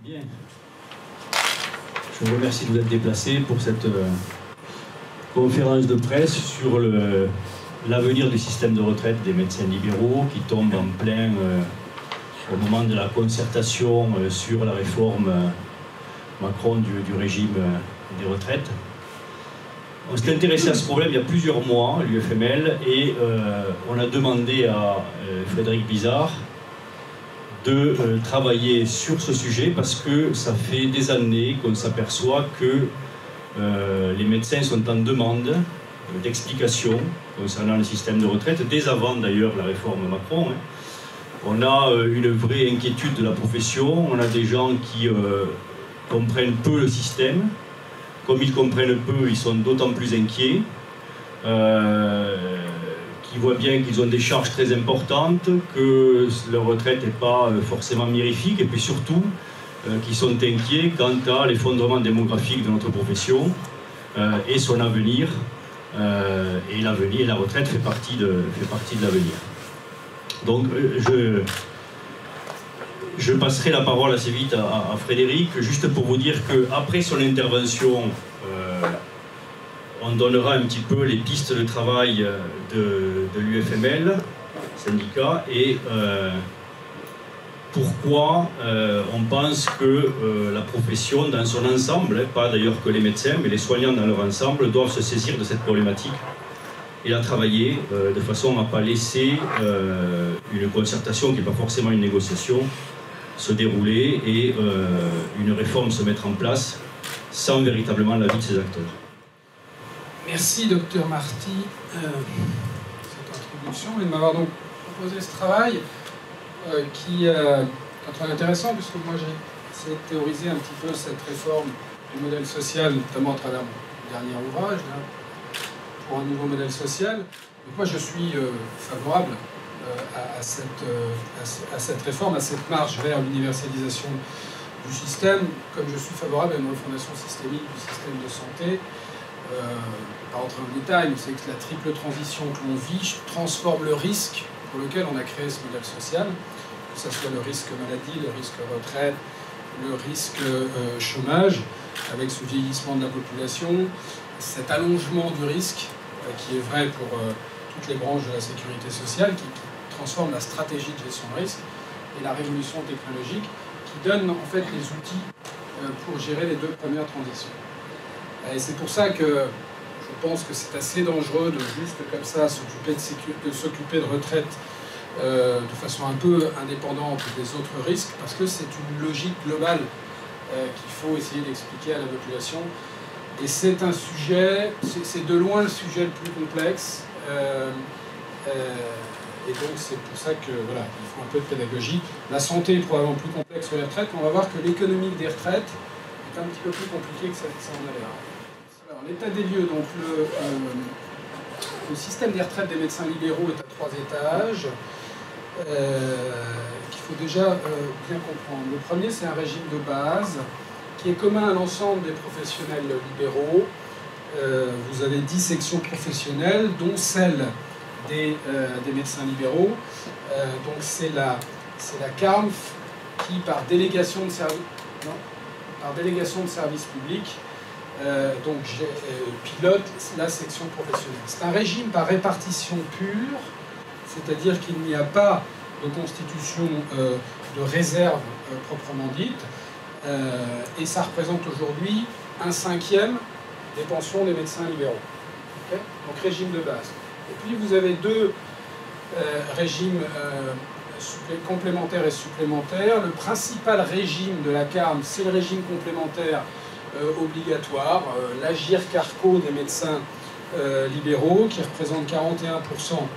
Bien. Je vous remercie de vous être déplacé pour cette conférence de presse sur l'avenir du système de retraite des médecins libéraux qui tombe en plein au moment de la concertation sur la réforme Macron du régime des retraites. On s'est intéressé à ce problème il y a plusieurs mois, l'UFML, et on a demandé à Frédéric Bizard de travailler sur ce sujet parce que ça fait des années qu'on s'aperçoit que les médecins sont en demande d'explications concernant le système de retraite, dès avant d'ailleurs la réforme Macron. On a une vraie inquiétude de la profession, on a des gens qui comprennent peu le système. Comme ils comprennent peu, ils sont d'autant plus inquiets, qui voient bien qu'ils ont des charges très importantes, que leur retraite n'est pas forcément mirifique, et puis surtout qui sont inquiets quant à l'effondrement démographique de notre profession et son avenir. Et la retraite fait partie de l'avenir. Donc je passerai la parole assez vite à Frédéric, juste pour vous dire qu'après son intervention, on donnera un petit peu les pistes de travail de l'UFML, syndicat, et pourquoi on pense que la profession dans son ensemble, pas d'ailleurs que les médecins, mais les soignants dans leur ensemble, doivent se saisir de cette problématique et la travailler de façon à ne pas laisser une concertation qui n'est pas forcément une négociation se dérouler et une réforme se mettre en place sans véritablement l'avis de ces acteurs. Merci Dr Marty pour cette introduction et de m'avoir donc proposé ce travail qui est un travail intéressant puisque moi j'ai essayé de théoriser un petit peu cette réforme du modèle social, notamment à travers mon dernier ouvrage pour un nouveau modèle social. Donc moi je suis favorable à cette réforme, à cette marche vers l'universalisation du système, comme je suis favorable à une refondation systémique du système de santé. Pas rentrer en détail, mais c'est que la triple transition que l'on vit transforme le risque pour lequel on a créé ce modèle social, que ce soit le risque maladie, le risque retraite, le risque chômage, avec ce vieillissement de la population, cet allongement du risque, qui est vrai pour toutes les branches de la sécurité sociale, qui transforme la stratégie de gestion de risque, et la révolution technologique, qui donne en fait les outils pour gérer les deux premières transitions. Et c'est pour ça que je pense que c'est assez dangereux de juste comme ça s'occuper de retraite de façon un peu indépendante des autres risques, parce que c'est une logique globale qu'il faut essayer d'expliquer à la population. Et c'est un sujet, c'est de loin le sujet le plus complexe. Et donc c'est pour ça que voilà, il faut un peu de pédagogie. La santé est probablement plus complexe que les retraites, mais on va voir que l'économique des retraites est un petit peu plus compliqué que ça en a l'air. Alors l'état des lieux, donc le système des retraites des médecins libéraux est à 3 étages qu'il faut déjà bien comprendre. Le premier, c'est un régime de base qui est commun à l'ensemble des professionnels libéraux. Vous avez 10 sections professionnelles, dont celle des médecins libéraux. Donc c'est la CARMF qui, par délégation de service public, pilote la section professionnelle. C'est un régime par répartition pure, c'est-à-dire qu'il n'y a pas de constitution de réserve proprement dite, et ça représente aujourd'hui 1/5 des pensions des médecins libéraux. Okay, donc régime de base. Et puis vous avez deux régimes complémentaires et supplémentaires. Le principal régime de la CARM, c'est le régime complémentaire obligatoire, l'Agirc-Arrco des médecins libéraux, qui représente 41%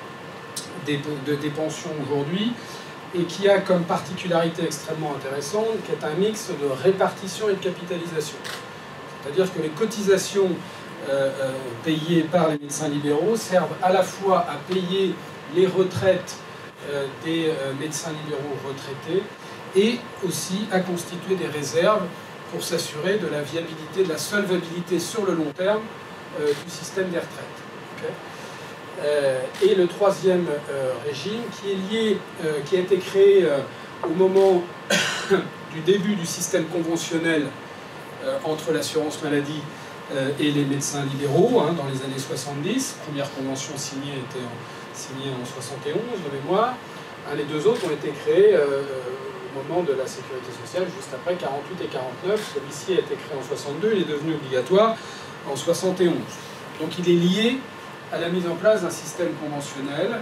des pensions aujourd'hui, et qui a comme particularité extrêmement intéressante, qui est un mix de répartition et de capitalisation. C'est-à-dire que les cotisations payées par les médecins libéraux servent à la fois à payer les retraites des médecins libéraux retraités et aussi à constituer des réserves pour s'assurer de la viabilité, de la solvabilité sur le long terme du système des retraites. Okay, et le troisième régime qui est lié, qui a été créé au moment du début du système conventionnel entre l'assurance maladie et les médecins libéraux, hein, dans les années 70. La première convention signée était signée en 71 de mémoire. Les deux autres ont été créés au moment de la sécurité sociale, juste après 48 et 49. Celui-ci a été créé en 62, il est devenu obligatoire en 71. Donc il est lié à la mise en place d'un système conventionnel.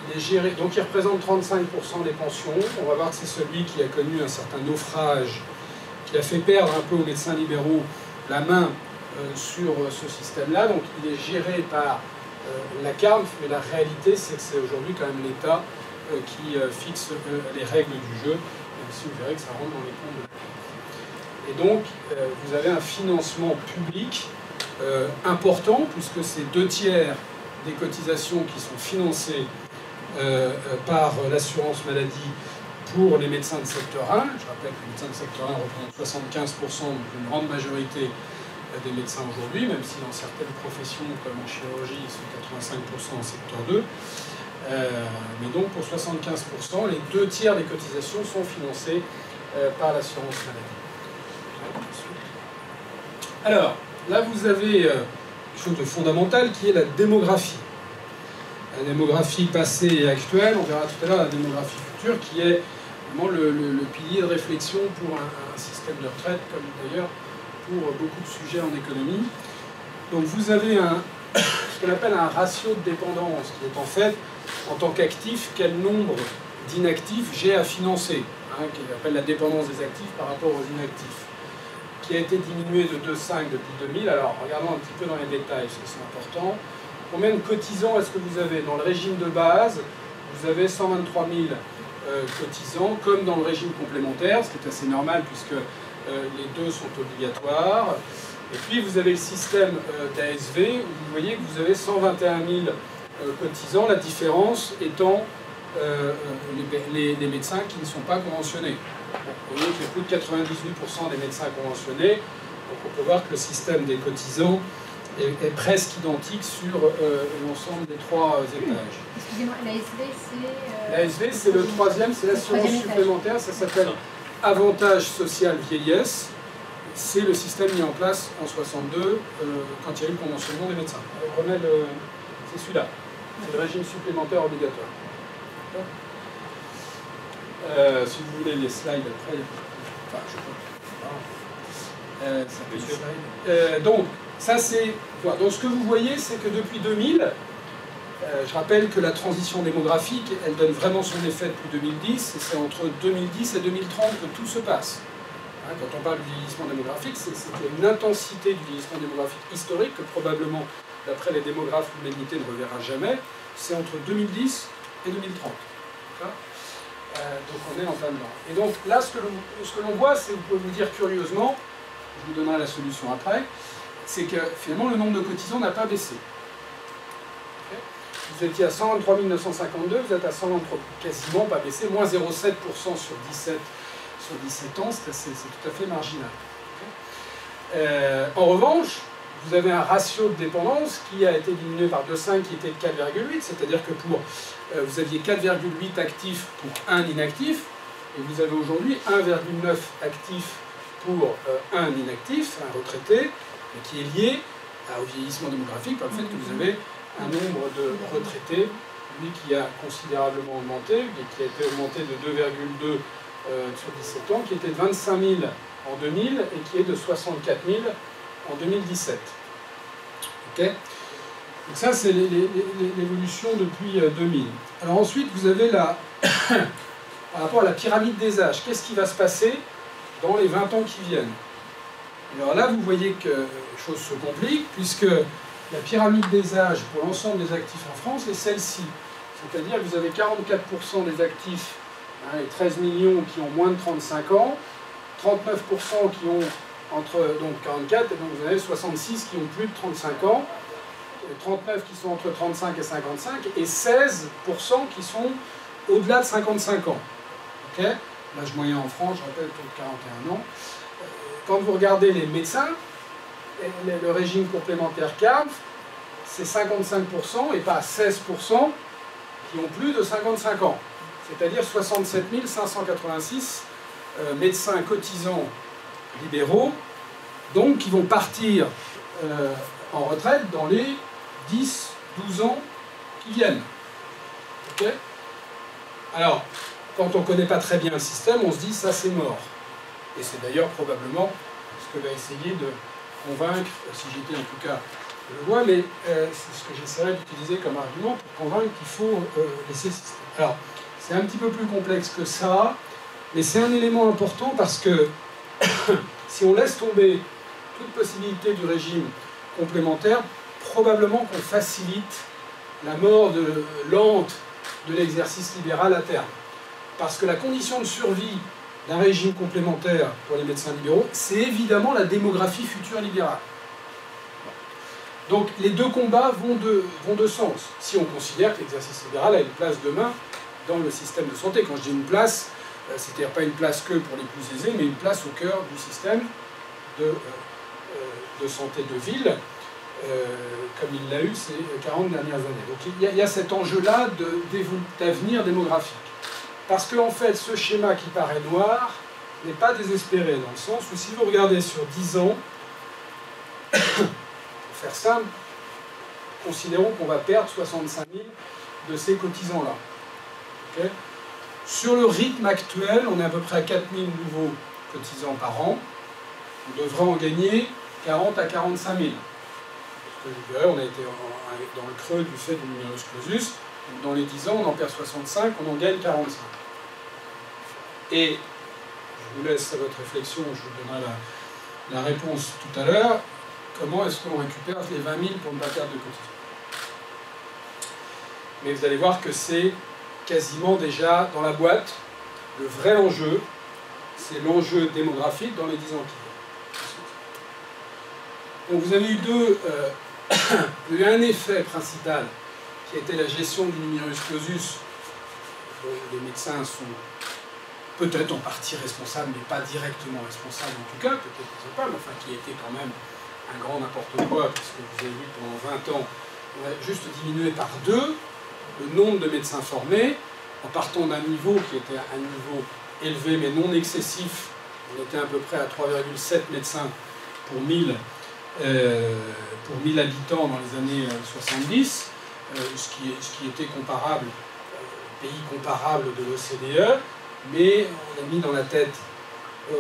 Il est géré, donc il représente 35% des pensions. On va voir que c'est celui qui a connu un certain naufrage, qui a fait perdre un peu aux médecins libéraux la main sur ce système-là. Donc il est géré par la CARMF, mais la réalité c'est que c'est aujourd'hui quand même l'État qui fixe les règles du jeu, même si vous verrez que ça rentre dans les comptes de la CARMF. Et donc vous avez un financement public important, puisque c'est 2/3 des cotisations qui sont financées par l'assurance maladie pour les médecins de secteur 1. Je rappelle que les médecins de secteur 1 représentent 75%, donc une grande majorité des médecins aujourd'hui, même si dans certaines professions, comme en chirurgie, ils sont 85% en secteur 2. Mais donc pour 75%, les 2/3 des cotisations sont financées par l'assurance maladie. Alors, là vous avez quelque chose de fondamental qui est la démographie. La démographie passée et actuelle, on verra tout à l'heure la démographie future, qui est vraiment le pilier de réflexion pour un système de retraite, comme d'ailleurs pour beaucoup de sujets en économie. Donc vous avez ce qu'on appelle un ratio de dépendance, qui est en fait, en tant qu'actif, quel nombre d'inactifs j'ai à financer, hein, qui appelle la dépendance des actifs par rapport aux inactifs, qui a été diminué de 2,5 depuis 2000. Alors regardons un petit peu dans les détails, parce que c'est important. Combien de cotisants est-ce que vous avez? Dans le régime de base, vous avez 123 000 cotisants, comme dans le régime complémentaire, ce qui est assez normal puisque les deux sont obligatoires. Et puis vous avez le système d'ASV, où vous voyez que vous avez 121 000 cotisants, la différence étant les médecins qui ne sont pas conventionnés. Vous voyez qu'il y a plus de 98% des médecins conventionnés, donc on peut voir que le système des cotisants est presque identique sur l'ensemble des trois étages. Excusez-moi, l'ASV c'est... L'ASV c'est le troisième, c'est l'assurance supplémentaire, ça s'appelle avantage social vieillesse. C'est le système mis en place en 62 quand il y a eu le conventionnement des médecins. C'est celui-là, c'est le régime supplémentaire obligatoire. Si vous voulez les slides après, enfin je peux. Donc ça c'est. Voilà. Donc ce que vous voyez, c'est que depuis 2000, je rappelle que la transition démographique, elle donne vraiment son effet depuis 2010, et c'est entre 2010 et 2030 que tout se passe. Hein, quand on parle du vieillissement démographique, c'est qu'il y a une intensité du vieillissement démographique historique que probablement, d'après les démographes, l'humanité ne reverra jamais. C'est entre 2010 et 2030. Donc on est en plein dedans. Et donc là, ce que l'on voit, c'est, vous pouvez vous dire curieusement, je vous donnerai la solution après, c'est que finalement le nombre de cotisants n'a pas baissé. Okay. Vous étiez à 123 952, vous êtes à 123, quasiment pas baissé, moins 0,7% sur 17 ans, c'est tout à fait marginal. Okay. En revanche, vous avez un ratio de dépendance qui a été diminué par 2,5, qui était de 4,8, c'est-à-dire que vous aviez 4,8 actifs pour un inactif, et vous avez aujourd'hui 1,9 actifs pour un inactif, un retraité, qui est lié au vieillissement démographique par le fait que vous avez un nombre de retraités, lui qui a considérablement augmenté, et qui a été augmenté de 2,2 sur 17 ans, qui était de 25 000 en 2000 et qui est de 64 000 en 2017. Okay. Donc ça, c'est l'évolution depuis 2000. Alors ensuite, vous avez par rapport à la pyramide des âges, qu'est-ce qui va se passer dans les 20 ans qui viennent? Alors là, vous voyez que les choses se compliquent, puisque la pyramide des âges pour l'ensemble des actifs en France est celle-ci. C'est-à-dire que vous avez 44% des actifs, hein, et 13 millions qui ont moins de 35 ans, 39% qui ont entre donc 44, et donc vous avez 66 qui ont plus de 35 ans, 39 qui sont entre 35 et 55, et 16% qui sont au-delà de 55 ans. Okay. L'âge moyen en France, je rappelle, autour de 41 ans. Quand vous regardez les médecins, le régime complémentaire CARMF, c'est 55% et pas 16% qui ont plus de 55 ans. c'est-à-dire 67 586 médecins cotisants libéraux, donc qui vont partir en retraite dans les 10-12 ans qui viennent. Okay. Alors, quand on ne connaît pas très bien le système, on se dit ça c'est mort. Et c'est d'ailleurs probablement ce que va essayer de convaincre, si j'étais en tout cas, je le vois, mais c'est ce que j'essaierai d'utiliser comme argument pour convaincre qu'il faut laisser le système. Alors, c'est un petit peu plus complexe que ça, mais c'est un élément important parce que si on laisse tomber toute possibilité du régime complémentaire, probablement qu'on facilite la mort lente de l'exercice libéral à terme. Parce que la condition de survie d'un régime complémentaire pour les médecins libéraux, c'est évidemment la démographie future libérale. Donc les deux combats vont de sens, si on considère que l'exercice libéral a une place demain dans le système de santé. Quand je dis une place, c'est-à-dire pas une place que pour les plus aisés, mais une place au cœur du système de santé de ville, comme il l'a eu ces 40 dernières années. Donc il y a cet enjeu-là d'avenir démographique. Parce qu'en fait, ce schéma qui paraît noir n'est pas désespéré, dans le sens où si vous regardez sur 10 ans, pour faire simple, considérons qu'on va perdre 65 000 de ces cotisants-là. Okay. Sur le rythme actuel, on est à peu près à 4 000 nouveaux cotisants par an. On devrait en gagner 40 à 45 000. Parce que je dirais, on a été dans le creux du fait du numerus clausus. Dans les 10 ans, on en perd 65, on en gagne 45. Et je vous laisse à votre réflexion, je vous donnerai la réponse tout à l'heure. Comment est-ce qu'on récupère les 20 000 pour ne pas perdre de cotisation? Mais vous allez voir que c'est quasiment déjà dans la boîte. Le vrai enjeu, c'est l'enjeu démographique dans les 10 ans qui viennent. Donc vous avez eu un effet principal qui a été la gestion du numerus clausus, dont les médecins sont peut-être en partie responsables, mais pas directement responsables en tout cas, peut-être qu'ils ne sont pas, mais enfin qui a été quand même un grand n'importe quoi, puisque vous avez vu pendant 20 ans, on a juste diminué par 2 le nombre de médecins formés, en partant d'un niveau qui était un niveau élevé mais non excessif. On était à peu près à 3,7 médecins pour 1000 habitants dans les années 70, ce qui était comparable, pays comparable de l'OCDE, mais on a mis dans la tête des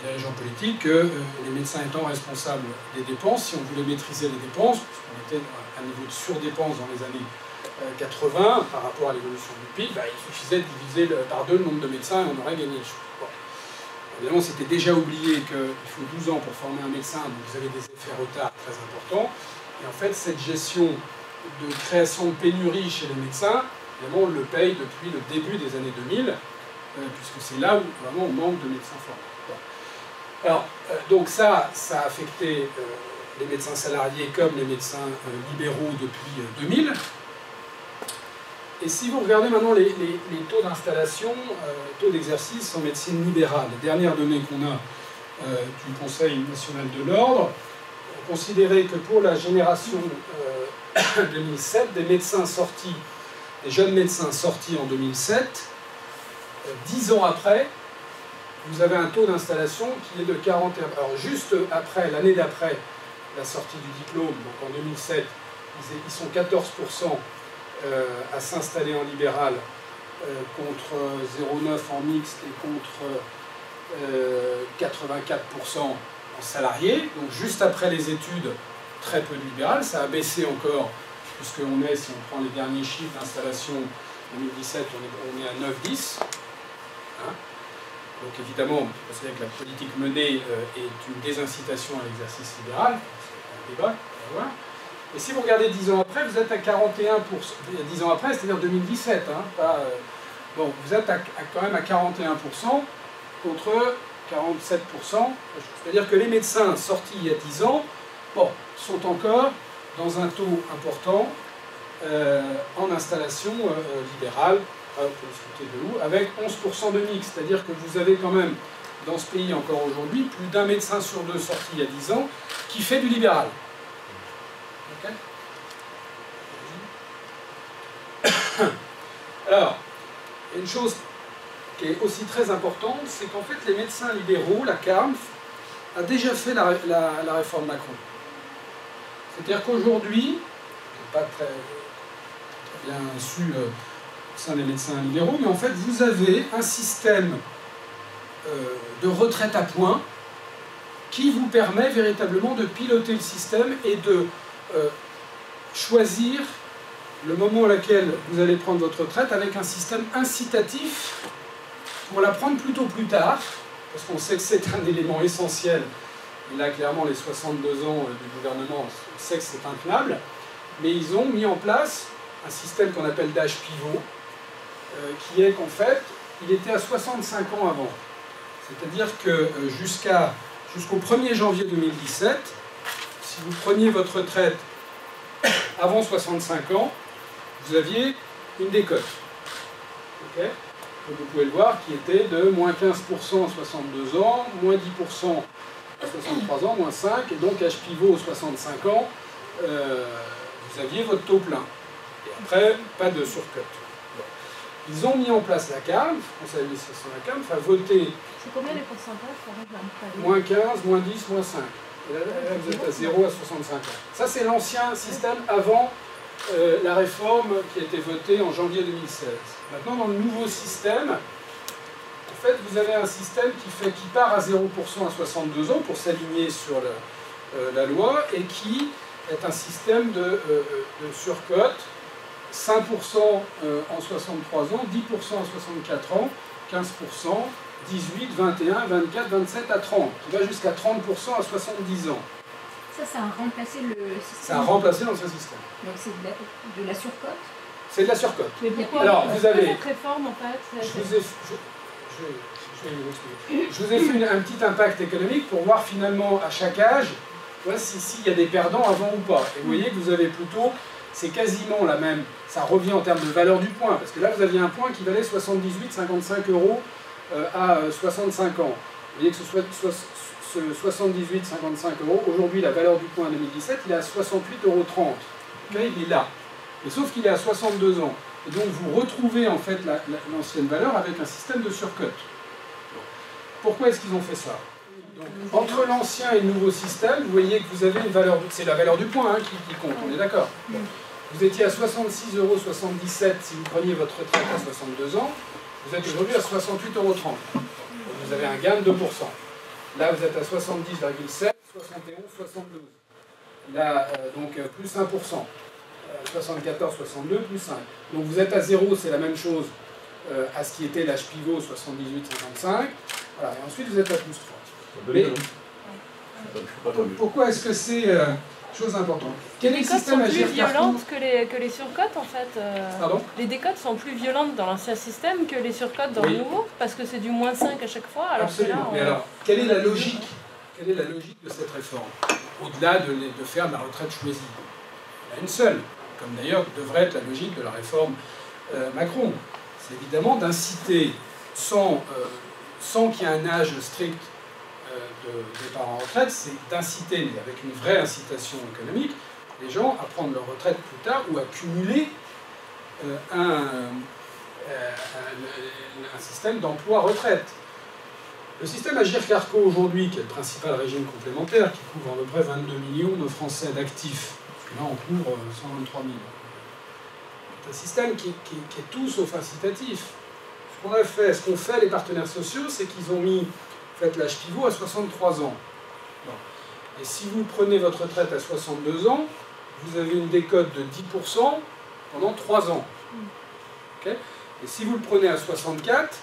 dirigeants politiques que les médecins étant responsables des dépenses, si on voulait maîtriser les dépenses, puisqu'on était à un niveau de surdépense dans les années 80 par rapport à l'évolution du PIB, il suffisait de diviser par 2 le nombre de médecins et on aurait gagné le choix. Bon. Évidemment, c'était déjà oublié qu'il faut 12 ans pour former un médecin, donc vous avez des effets retard très importants. Et en fait, cette gestion de création de pénurie chez les médecins, évidemment, on le paye depuis le début des années 2000, puisque c'est là où vraiment on manque de médecins formés. Bon. Alors, donc ça a affecté les médecins salariés comme les médecins libéraux depuis 2000. Et si vous regardez maintenant les taux d'installation, taux d'exercice en médecine libérale, les dernières données qu'on a du Conseil national de l'ordre, on considérait que pour la génération 2007, des jeunes médecins sortis en 2007, 10 ans après, vous avez un taux d'installation qui est de 41. Alors juste après, l'année d'après la sortie du diplôme, donc en 2007, ils sont 14% à s'installer en libéral contre 0,9 en mixte et contre 84% en salarié. Donc juste après les études, très peu de libéral. Ça a baissé encore, puisqu'on est, si on prend les derniers chiffres d'installation 2017, on est à 9-10. Hein. Donc évidemment, c'est vrai que la politique menée est une désincitation à l'exercice libéral. C'est un débat, on va voir. Et si vous regardez 10 ans après, vous êtes à 41%. 10 ans après, c'est-à-dire 2017. Hein, bon, vous êtes quand même à 41% contre 47%. C'est-à-dire que les médecins sortis il y a 10 ans sont encore dans un taux important en installation libérale, on peut discuter de où, avec 11% de mix. C'est-à-dire que vous avez quand même, dans ce pays encore aujourd'hui, plus d'un médecin sur 2 sorti il y a 10 ans qui fait du libéral. Okay. Alors, il y a une chose qui est aussi très importante, c'est qu'en fait les médecins libéraux, la CARMF, a déjà fait la réforme Macron. C'est-à-dire qu'aujourd'hui, pas très bien su au sein des médecins libéraux, mais en fait vous avez un système de retraite à points qui vous permet véritablement de piloter le système et de choisir le moment auquel vous allez prendre votre retraite avec un système incitatif pour la prendre plutôt plus tard, parce qu'on sait que c'est un élément essentiel. Et là, clairement, les 62 ans du gouvernement, on sait que c'est intenable, mais ils ont mis en place un système qu'on appelle d'âge pivot, qui est qu'en fait, il était à 65 ans avant. C'est-à-dire que jusqu'au 1er janvier 2017, si vous preniez votre retraite avant 65 ans, vous aviez une décote. Okay, comme vous pouvez le voir, qui était de moins 15% à 62 ans, moins 10% à 63 ans, moins 5, et donc âge pivot aux 65 ans, vous aviez votre taux plein. Et après, pas de surcote. Ils ont mis en place la CARMF, le Conseil d'administration de la CARMF a voté. C'est combien les pourcentages? Moins 15, moins 10, moins 5. Et là, vous êtes à 0 à 65 ans. Ça, c'est l'ancien système avant la réforme qui a été votée en janvier 2016. Maintenant, dans le nouveau système, en fait, vous avez un système qui part à 0% à 62 ans pour s'aligner sur la loi et qui est un système de surcote. 5% en 63 ans, 10% à 64 ans, 15%, 18, 21, 24, 27 à 30, qui va jusqu'à 30% à 70 ans. Ça a remplacé le système. Ça a remplacé l'ancien système. Donc c'est de la surcote. C'est de la surcote. Mais pourquoi Alors, vous avez... cette réforme, en fait, je vous ai fait un petit impact économique pour voir finalement à chaque âge s'il y a des perdants avant ou pas. Et vous voyez que vous avez plutôt... C'est quasiment la même, ça revient en termes de valeur du point, parce que là vous aviez un point qui valait 78,55 € à 65 ans. Vous voyez que ce 78,55 €, aujourd'hui la valeur du point en 2017, il est à 68,30 €. Okay, il est là. Mais sauf qu'il est à 62 ans. Et donc vous retrouvez en fait l'ancienne valeur avec un système de surcote. Pourquoi est-ce qu'ils ont fait ça? Donc, entre l'ancien et le nouveau système, vous voyez que vous avez une valeur, c'est la valeur du point qui compte, on est d'accord. Vous étiez à 66,77 € si vous preniez votre retraite à 62 ans, vous êtes aujourd'hui à 68,30 €. Vous avez un gain de 2%. Là, vous êtes à 70,7, 71, 72. Là, donc plus 1%. 74, 62, plus 5. Donc vous êtes à 0, c'est la même chose à ce qui était l'âge pivot, 78,55. Voilà, et ensuite vous êtes à plus 3. Mais pourquoi est-ce que c'est chose importante? Les décotes sont plus violentes que les surcotes en fait. Pardon? Les décotes sont plus violentes dans l'ancien système que les surcotes dans le nouveau, parce que c'est du moins 5 à chaque fois. Alors absolument. Que là, mais alors, quelle est la logique? Quelle est la logique de cette réforme? Au-delà de faire de la retraite choisie. Il y en a une seule, comme d'ailleurs devrait être la logique de la réforme Macron. C'est évidemment d'inciter, sans qu'il y ait un âge strict de départ en retraite, c'est d'inciter, mais avec une vraie incitation économique, les gens à prendre leur retraite plus tard ou à cumuler un système d'emploi-retraite. Le système Agirc-Arrco aujourd'hui, qui est le principal régime complémentaire, qui couvre à peu près 22 millions de Français d'actifs, parce que là on couvre 123 000. C'est un système qui est tout sauf incitatif. Ce qu'ont fait les partenaires sociaux, c'est qu'ils ont mis l'âge pivot à 63 ans. Bon. Et si vous prenez votre retraite à 62 ans, vous avez une décote de 10% pendant 3 ans. Okay, et si vous le prenez à 64,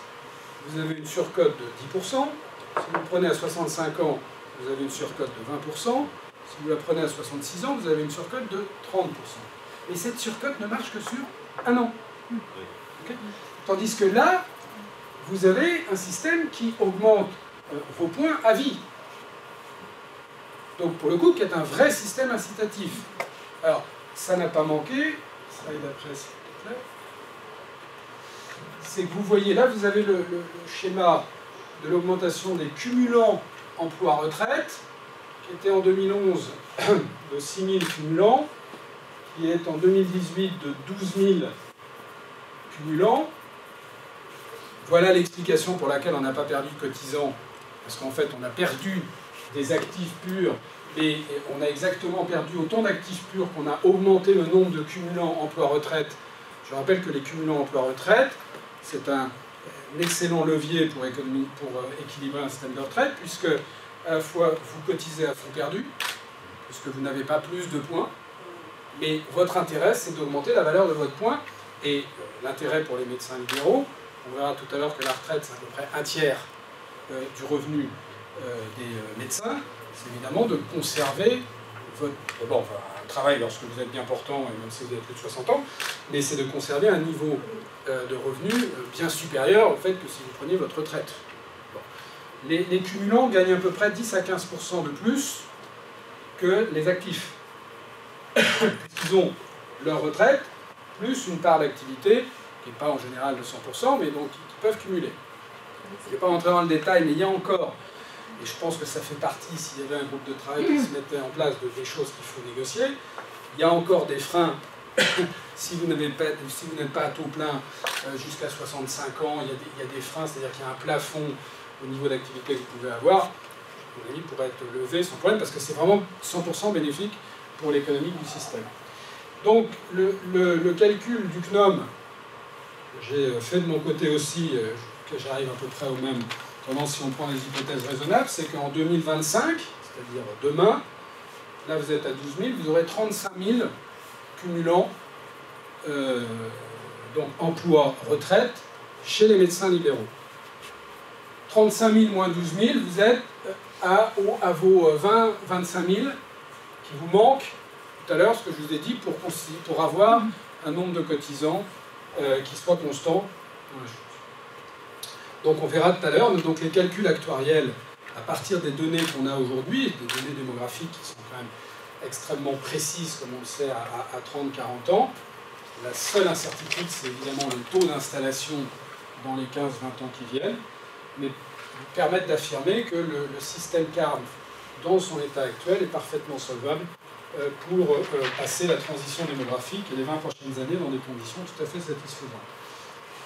vous avez une surcote de 10%. Si vous le prenez à 65 ans, vous avez une surcote de 20%. Si vous la prenez à 66 ans, vous avez une surcote de 30%. Et cette surcote ne marche que sur un an. Okay, tandis que là, vous avez un système qui augmente vos points à vie. Donc pour le coup, qui est un vrai système incitatif. Alors, ça n'a pas manqué, slide après s'il te plaît, c'est que vous voyez là, vous avez le schéma de l'augmentation des cumulants emploi-retraite, qui était en 2011 de 6 000 cumulants, qui est en 2018 de 12 000 cumulants, Voilà l'explication pour laquelle on n'a pas perdu de cotisants, parce qu'en fait on a perdu des actifs purs, mais on a exactement perdu autant d'actifs purs qu'on a augmenté le nombre de cumulants emploi-retraite. Je rappelle que les cumulants emploi-retraite, c'est un excellent levier pour équilibrer un système de retraite, puisque à la fois vous cotisez à fonds perdu, puisque vous n'avez pas plus de points, mais votre intérêt c'est d'augmenter la valeur de votre point, et l'intérêt pour les médecins libéraux, on verra tout à l'heure que la retraite c'est à peu près un tiers du revenu des médecins, c'est évidemment de conserver votre... Bon, enfin, un travail lorsque vous êtes bien portant, et même si vous avez plus de 60 ans, mais c'est de conserver un niveau de revenu bien supérieur au fait que si vous preniez votre retraite. Bon. Les cumulants gagnent à peu près 10 à 15% de plus que les actifs. Puisqu'ils ont leur retraite, plus une part d'activité, qui n'est pas en général de 100%, mais donc qui peuvent cumuler. Je ne vais pas rentrer dans le détail, mais il y a encore... Et je pense que ça fait partie, s'il y avait un groupe de travail qui se mettait en place, des choses qu'il faut négocier. Il y a encore des freins. Si vous n'êtes pas à taux plein jusqu'à 65 ans, il y a des freins, c'est-à-dire qu'il y a un plafond au niveau d'activité que vous pouvez avoir, qui, à mon avis, pourrait être levé sans problème, parce que c'est vraiment 100% bénéfique pour l'économie du système. Donc, le calcul du CNOM, j'ai fait de mon côté aussi, que j'arrive à peu près au même... Vraiment, si on prend les hypothèses raisonnables, c'est qu'en 2025, c'est-à-dire demain, là vous êtes à 12 000, vous aurez 35 000 cumulants donc emploi-retraite chez les médecins libéraux. 35 000 moins 12 000, vous êtes à vos 20-25 000 qui vous manquent tout à l'heure, ce que je vous ai dit, pour avoir un nombre de cotisants qui soit constant. Donc on verra tout à l'heure, donc les calculs actuariels, à partir des données qu'on a aujourd'hui, des données démographiques qui sont quand même extrêmement précises, comme on le sait, à 30-40 ans, la seule incertitude, c'est évidemment le taux d'installation dans les 15-20 ans qui viennent, mais permettent d'affirmer que le système CARMF, dans son état actuel, est parfaitement solvable pour passer la transition démographique et les 20 prochaines années dans des conditions tout à fait satisfaisantes.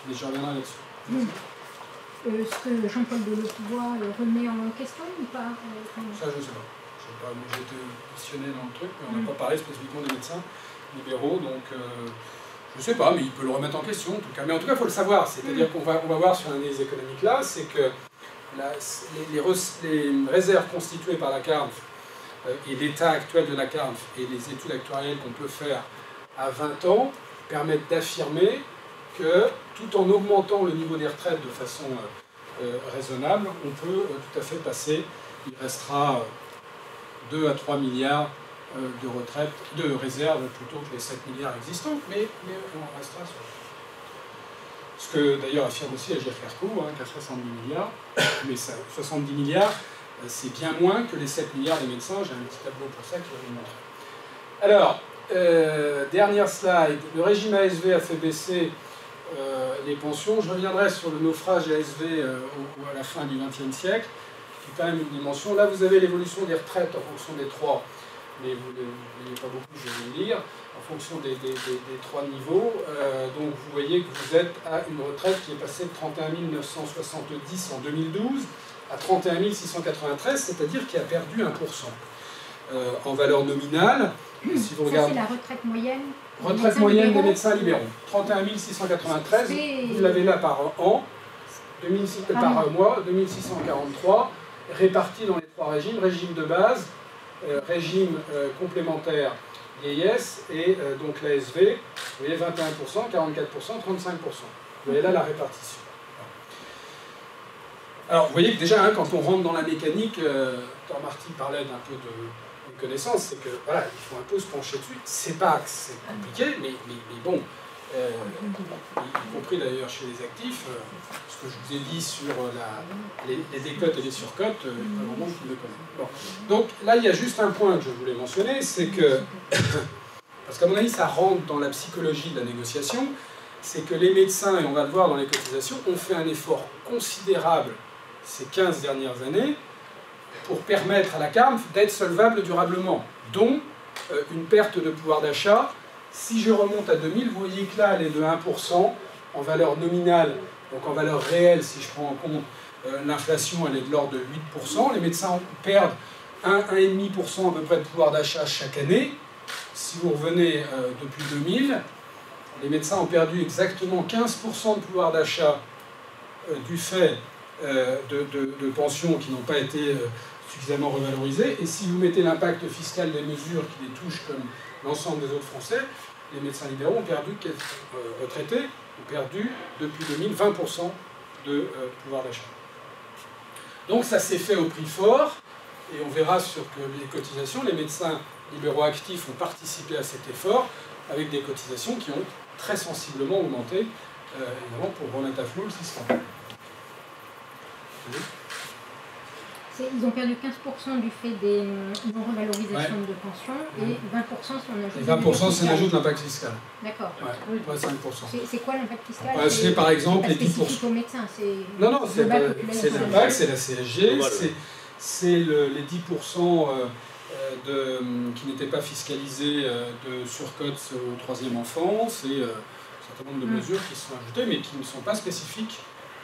Mais je reviendrai là-dessus. Ce que Jean-Paul Delevoye remet en question ou pas Ça, je ne sais pas. Moi, j'ai été missionné dans le truc, mais on n'a pas parlé spécifiquement des médecins libéraux, donc je ne sais pas, mais il peut le remettre en question, en tout cas. Mais en tout cas, il faut le savoir. C'est-à-dire qu'on va voir sur l'analyse économique là, c'est que les réserves constituées par la CARMF et l'état actuel de la CARMF et les études actuarielles qu'on peut faire à 20 ans permettent d'affirmer que, tout en augmentant le niveau des retraites de façon raisonnable, on peut tout à fait passer, il restera 2 à 3 milliards de réserves plutôt que les 7 milliards existants, mais on restera sur... Ce que d'ailleurs affirme aussi Agir Carco, qu'à 70 milliards, mais 70 milliards, c'est bien moins que les 7 milliards des médecins, j'ai un petit tableau pour ça qui va vous montrer. Alors, dernière slide, le régime ASV a fait baisser les pensions. Je reviendrai sur le naufrage ASV à la fin du XXe siècle, qui est quand même une dimension. Là, vous avez l'évolution des retraites en fonction des trois, mais vous ne voyez pas beaucoup, je vais vous le lire, en fonction des trois niveaux. Donc, vous voyez que vous êtes à une retraite qui est passée de 31 970 en 2012 à 31 693, c'est-à-dire qui a perdu 1%. En valeur nominale, si vous regardez... Ça, c'est la retraite moyenne. Retraite moyenne des médecins libéraux. 31 693, vous l'avez là par an, par mois, 2643, répartis dans les trois régimes, régime de base, régime complémentaire vieillesse et donc l'ASV, vous voyez 21%, 44%, 35%. Vous voyez là la répartition. Alors vous voyez que déjà, quand on rentre dans la mécanique, Dr Marty parlait d'un peu de connaissance, c'est que voilà, il faut un peu se pencher dessus. C'est pas que c'est compliqué, mais bon, y compris d'ailleurs chez les actifs, ce que je vous ai dit sur les décotes et les surcotes, il n'y a pas vraiment qui le connaît. Bon. Donc là, il y a juste un point que je voulais mentionner, c'est que, parce qu'à mon avis, ça rentre dans la psychologie de la négociation, c'est que les médecins, et on va le voir dans les cotisations, ont fait un effort considérable ces 15 dernières années pour permettre à la CARMF d'être solvable durablement, dont une perte de pouvoir d'achat. Si je remonte à 2000, vous voyez que là, elle est de 1% en valeur nominale Donc en valeur réelle, si je prends en compte l'inflation, elle est de l'ordre de 8%. Les médecins perdent 1,5% à peu près de pouvoir d'achat chaque année. Si vous revenez depuis 2000, les médecins ont perdu exactement 15% de pouvoir d'achat du fait de pensions qui n'ont pas été suffisamment revalorisées. Et si vous mettez l'impact fiscal des mesures qui les touchent comme l'ensemble des autres Français, les médecins libéraux ont perdu, retraités, ont perdu depuis 2000 20% de pouvoir d'achat. Donc ça s'est fait au prix fort, et on verra sur que les cotisations, les médecins libéraux actifs ont participé à cet effort avec des cotisations qui ont très sensiblement augmenté, évidemment pour remettre à flot le système. Ils ont perdu 15% du fait des non-revalorisations de pension et 20% si on ajoute. Et 20% si on ajoute l'impact fiscal. D'accord. Ouais, pas 5%. C'est quoi l'impact fiscal? C'est par exemple les 10%. Spécifique aux médecins, non, c'est l'impact, c'est la CSG, c'est les 10% qui n'étaient pas fiscalisés de surcote au 3e enfant, c'est un certain nombre de mesures qui sont ajoutées mais qui ne sont pas spécifiques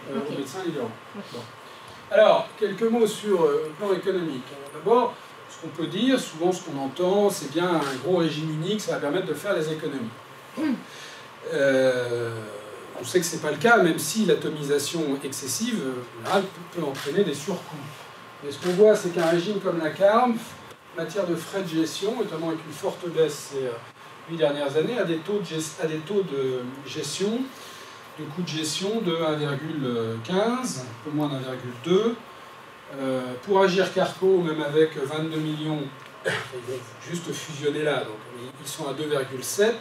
aux médecins libéraux. Bon. Alors, quelques mots sur le plan économique. D'abord, ce qu'on peut dire, souvent ce qu'on entend, c'est bien un gros régime unique, ça va permettre de faire les économies. On sait que ce n'est pas le cas, même si l'atomisation excessive peut entraîner des surcoûts. Mais ce qu'on voit, c'est qu'un régime comme la CARMF, en matière de frais de gestion, notamment avec une forte baisse ces 8 dernières années, a des taux de gestion, de coût de gestion de 1,15, un peu moins d'1,2. Pour Agir Carco, même avec 22 millions, ils vont juste fusionner là, donc ils sont à 2,7.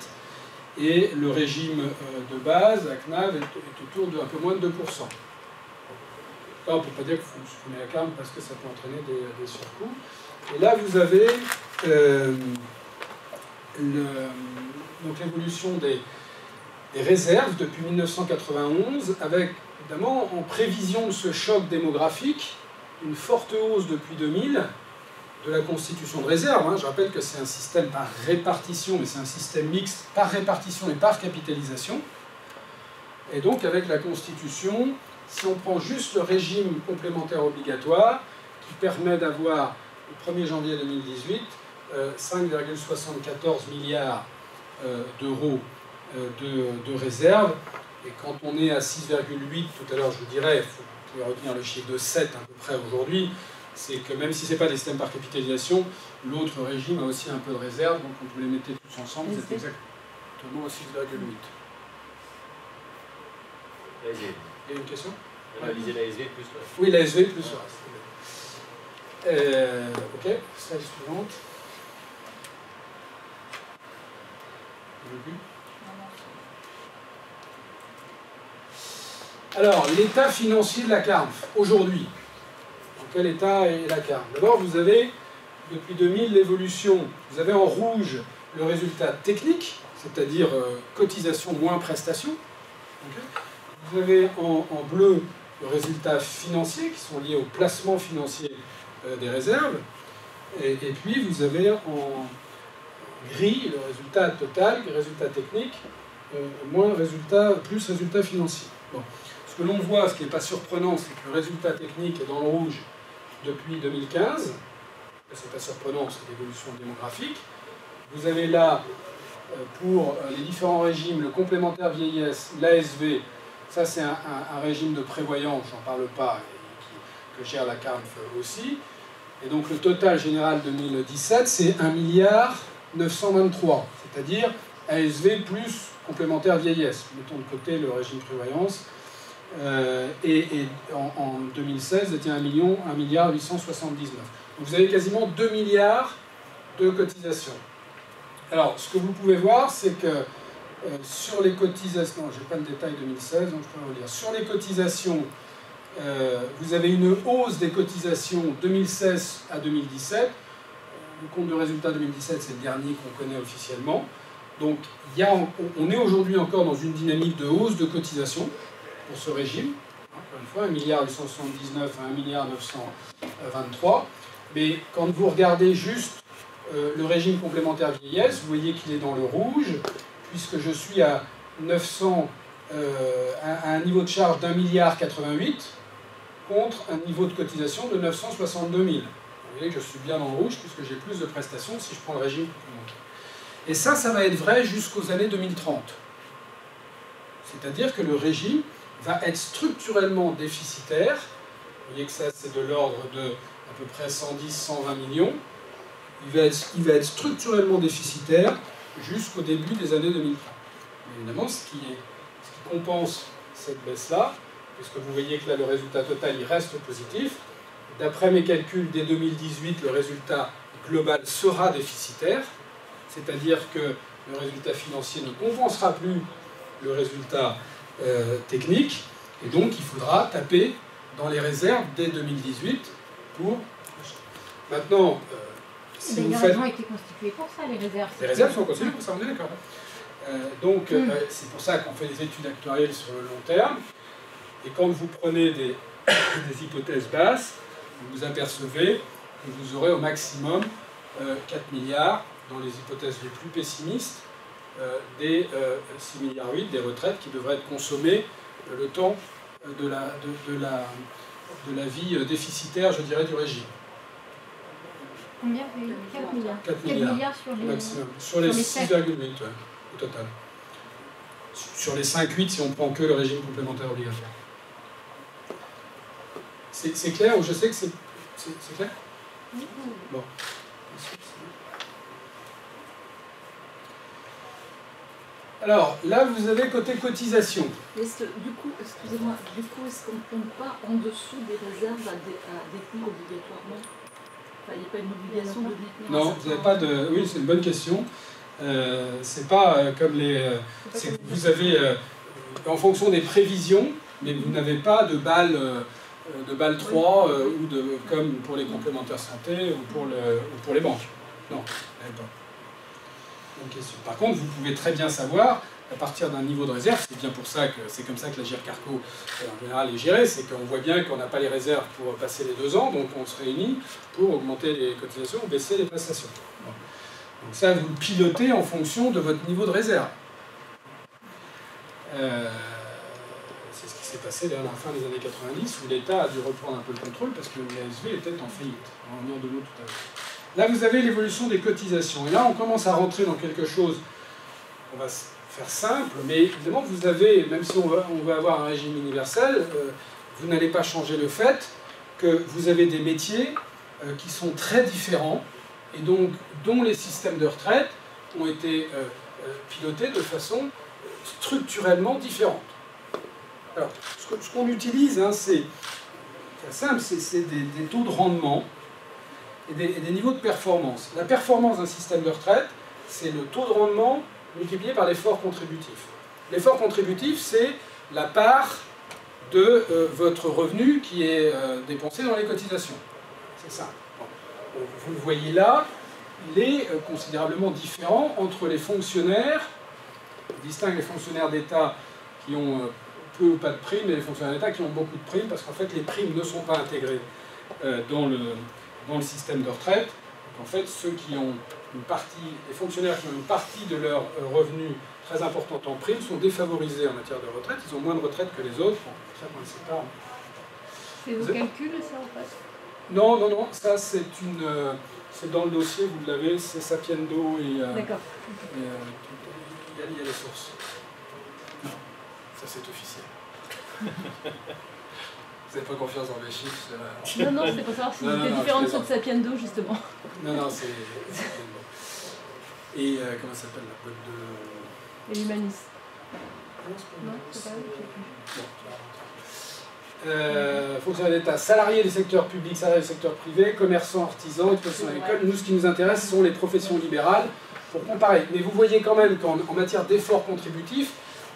Et le régime de base, la CNAV, est autour d'un peu moins de 2%. Là, on ne peut pas dire qu'il faut supprimer la CARMF parce que ça peut entraîner des surcoûts. Et là, vous avez l'évolution des réserves depuis 1991, avec évidemment en prévision de ce choc démographique, une forte hausse depuis 2000 de la constitution de réserve. Je rappelle que c'est un système par répartition, mais c'est un système mixte par répartition et par capitalisation. Et donc avec la constitution, si on prend juste le régime complémentaire obligatoire, qui permet d'avoir au 1er janvier 2018 5,74 milliards d'euros de réserve. Et quand on est à 6,8, tout à l'heure je vous dirais, vous pouvez retenir le chiffre de 7 à peu près aujourd'hui, c'est que même si ce n'est pas des systèmes par capitalisation, l'autre régime a aussi un peu de réserve, donc quand vous les mettez tous ensemble, c'est exactement à 6,8. Il y a une question? Analyser la SV plus le... Oui, la SV plus le reste. Ok, slide suivante. Alors, l'état financier de la CARMF, aujourd'hui. Dans quel état est la CARMF? D'abord, vous avez, depuis 2000, l'évolution. Vous avez en rouge le résultat technique, c'est-à-dire cotisation moins prestation. Okay. Vous avez en bleu le résultat financier, qui sont liés au placement financier des réserves. Et puis, vous avez en gris le résultat total, le résultat technique, moins résultat, plus résultat financier. Bon. Ce que l'on voit, ce qui n'est pas surprenant, c'est que le résultat technique est dans le rouge depuis 2015. Ce n'est pas surprenant, c'est l'évolution démographique. Vous avez là, pour les différents régimes, le complémentaire vieillesse, l'ASV, ça c'est un régime de prévoyance, j'en parle pas, que gère la CARMF aussi. Et donc le total général 2017, c'est 1,923 $, c'est-à-dire ASV plus complémentaire vieillesse. Mettons de côté le régime prévoyance. Et en 2016, c'était 1,879 $. Donc vous avez quasiment 2 milliards de cotisations. Alors, ce que vous pouvez voir, c'est que sur les cotisations, je n'ai pas le détail 2016, donc je peux vous dire. Sur les cotisations, vous avez une hausse des cotisations 2016 à 2017. Le compte de résultat 2017, c'est le dernier qu'on connaît officiellement. Donc, on est aujourd'hui encore dans une dynamique de hausse de cotisations pour ce régime. Encore une fois, 1,879 à 1,923 $. Mais quand vous regardez juste le régime complémentaire vieillesse, vous voyez qu'il est dans le rouge, puisque je suis à 900 à un niveau de charge d'1,88 milliard contre un niveau de cotisation de 962 000. Vous voyez que je suis bien dans le rouge puisque j'ai plus de prestations si je prends le régime complémentaire. Et ça va être vrai jusqu'aux années 2030. C'est-à-dire que le régime va être structurellement déficitaire. Vous voyez que ça, c'est de l'ordre de à peu près 110-120 millions. Il va être structurellement déficitaire jusqu'au début des années 2030. Mais évidemment, ce qui compense cette baisse-là, puisque vous voyez que là, le résultat total, il reste positif. D'après mes calculs, dès 2018, le résultat global sera déficitaire, c'est-à-dire que le résultat financier ne compensera plus le résultat technique, et donc il faudra taper dans les réserves dès 2018 pour... Maintenant, si vous faites... Elles ont été constituées pour ça, les réserves. Les réserves sont constituées pour ça, on est d'accord. C'est pour ça qu'on fait des études actuarielles sur le long terme, et quand vous prenez des hypothèses basses, vous vous apercevez que vous aurez au maximum 4 milliards dans les hypothèses les plus pessimistes, des 6,8 milliards des retraites qui devraient être consommées le temps de la vie déficitaire, je dirais, du régime. Combien? 4 milliards. 4 milliards sur les... maximum. Sur les 6,8 au total. Sur les 5,8 si on ne prend que le régime complémentaire obligatoire. C'est clair ou je sais que c'est clair? Bon. Alors, là, vous avez côté cotisation. Du coup, excusez-moi, est-ce qu'on ne compte pas en dessous des réserves à détenir obligatoirement? Enfin, il n'y a pas une obligation de détenir? Non, vous n'avez pas de... Oui, c'est une bonne question. C'est pas comme les... vous avez, en fonction des prévisions, mais vous n'avez pas de balle 3 ou comme pour les complémentaires santé ou pour les banques. Non, vous n'avez pas. Question. Par contre, vous pouvez très bien savoir, à partir d'un niveau de réserve, c'est bien pour ça que c'est comme ça que la GIR-Carco en général est gérée, c'est qu'on voit bien qu'on n'a pas les réserves pour passer les 2 ans, donc on se réunit pour augmenter les cotisations ou baisser les prestations. Bon. Donc ça, vous le pilotez en fonction de votre niveau de réserve. C'est ce qui s'est passé vers la fin des années 90, où l'État a dû reprendre un peu le contrôle parce que l'ASV était en faillite. On en de l'eau tout à l'heure. Là, vous avez l'évolution des cotisations. Et là, on commence à rentrer dans quelque chose, on va faire simple, mais évidemment, vous avez, même si on va avoir un régime universel, vous n'allez pas changer le fait que vous avez des métiers qui sont très différents et donc dont les systèmes de retraite ont été pilotés de façon structurellement différente. Alors, ce qu'on utilise, hein, c'est simple, c'est des taux de rendement et des niveaux de performance. La performance d'un système de retraite, c'est le taux de rendement multiplié par l'effort contributif. L'effort contributif, c'est la part de votre revenu qui est dépensé dans les cotisations. C'est ça. Bon. Vous le voyez là, il est considérablement différent entre les fonctionnaires. On distingue les fonctionnaires d'État qui ont peu ou pas de primes et les fonctionnaires d'État qui ont beaucoup de primes, parce qu'en fait, les primes ne sont pas intégrées dans le système de retraite. Donc en fait, ceux qui ont une partie, les fonctionnaires qui ont une partie de leur revenu très importante en prime sont défavorisés en matière de retraite. Ils ont moins de retraite que les autres. Bon, ça, on ne sait pas. C'est vos calculs, ça, en fait? Non, non, non. Ça, c'est dans le dossier, vous l'avez, c'est Sapiendo et... D'accord. Il y a les sources. Non, ça c'est officiel. Vous n'avez pas confiance dans les chiffres? Non, non, c'est pour savoir si c'était différent de ceux de Sapiendo, justement. Non, non, c'est Sapiendo. Et comment ça s'appelle la boîte de... Et l'Humanis. Non, c'est pas eux. Fonctionnaires d'État, salariés du secteur public, salariés du secteur privé, commerçants, artisans, exploitants agricoles. Nous, ce qui nous intéresse, sont les professions libérales pour comparer. Mais vous voyez quand même qu'en matière d'effort contributif,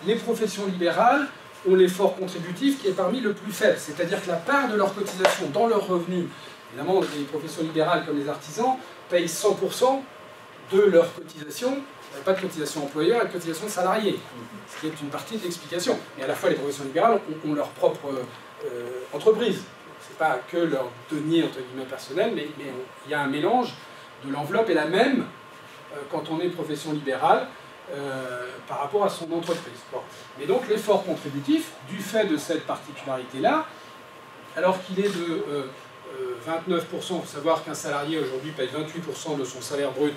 les professions libérales ont l'effort contributif qui est parmi le plus faible. C'est-à-dire que la part de leur cotisation dans leurs revenus, évidemment, les professions libérales comme les artisans payent 100% de leur cotisation, pas de cotisation employeur et de cotisation salariée, ce qui est une partie de l'explication. Et à la fois, les professions libérales ont leur propre entreprise. C'est pas que leur denier, entre guillemets, personnel, mais il y a un mélange de l'enveloppe est la même quand on est profession libérale par rapport à son entreprise. Bon. Mais donc l'effort contributif, du fait de cette particularité-là, alors qu'il est de 29%, il faut savoir qu'un salarié aujourd'hui paye 28% de son salaire brut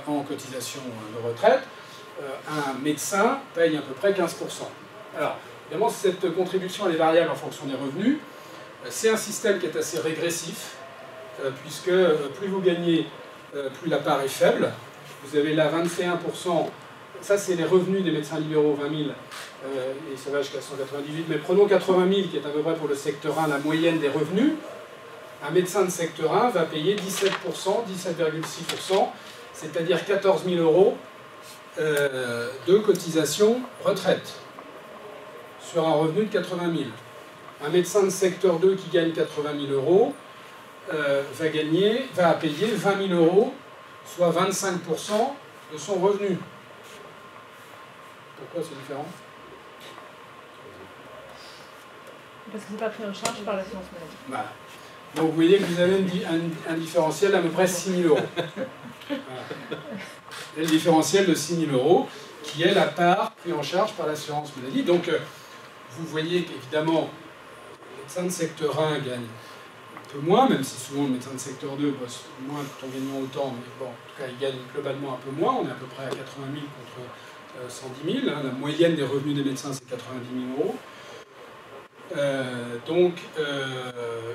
en cotisation de retraite, un médecin paye à peu près 15%. Alors, évidemment, cette contribution elle est variable en fonction des revenus. C'est un système qui est assez régressif, puisque plus vous gagnez, plus la part est faible. Vous avez là 21%, ça c'est les revenus des médecins libéraux, 20 000, et ça va jusqu'à 198, mais prenons 80 000, qui est à peu près pour le secteur 1 la moyenne des revenus. Un médecin de secteur 1 va payer 17%, 17,6%, c'est-à-dire 14 000 euros de cotisation retraite sur un revenu de 80 000. Un médecin de secteur 2 qui gagne 80 000 euros va payer 20 000 euros, soit 25% de son revenu. Pourquoi c'est différent? Parce que c'est pas pris en charge par l'assurance maladie. Voilà. Donc vous voyez que vous avez un différentiel d'à peu près 6 000 euros. Voilà. Et le différentiel de 6 000 euros, qui est la part prise en charge par l'assurance maladie. Donc vous voyez qu'évidemment, le médecin de secteur 1 gagne un peu moins, même si souvent le médecin de secteur 2 bosse moins tout en gagnant autant, mais bon, en tout cas, il gagne globalement un peu moins. On est à peu près à 80 000 contre 110 000. Hein. La moyenne des revenus des médecins, c'est 90 000 euros.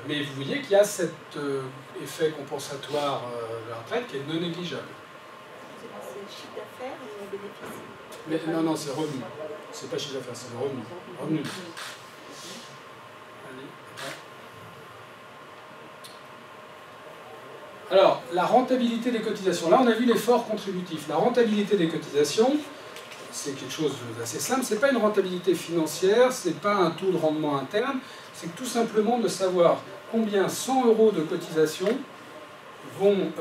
Mais vous voyez qu'il y a cet effet compensatoire de la retraite qui est non négligeable. C'est le chiffre d'affaires ou le bénéfice? Mais, non, non, c'est revenu. C'est pas chiffre d'affaires, c'est le revenu. Revenu. Alors, la rentabilité des cotisations. Là, on a vu l'effort contributif. La rentabilité des cotisations, c'est quelque chose d'assez simple. Ce n'est pas une rentabilité financière, ce n'est pas un taux de rendement interne. C'est tout simplement de savoir combien 100 euros de cotisation vont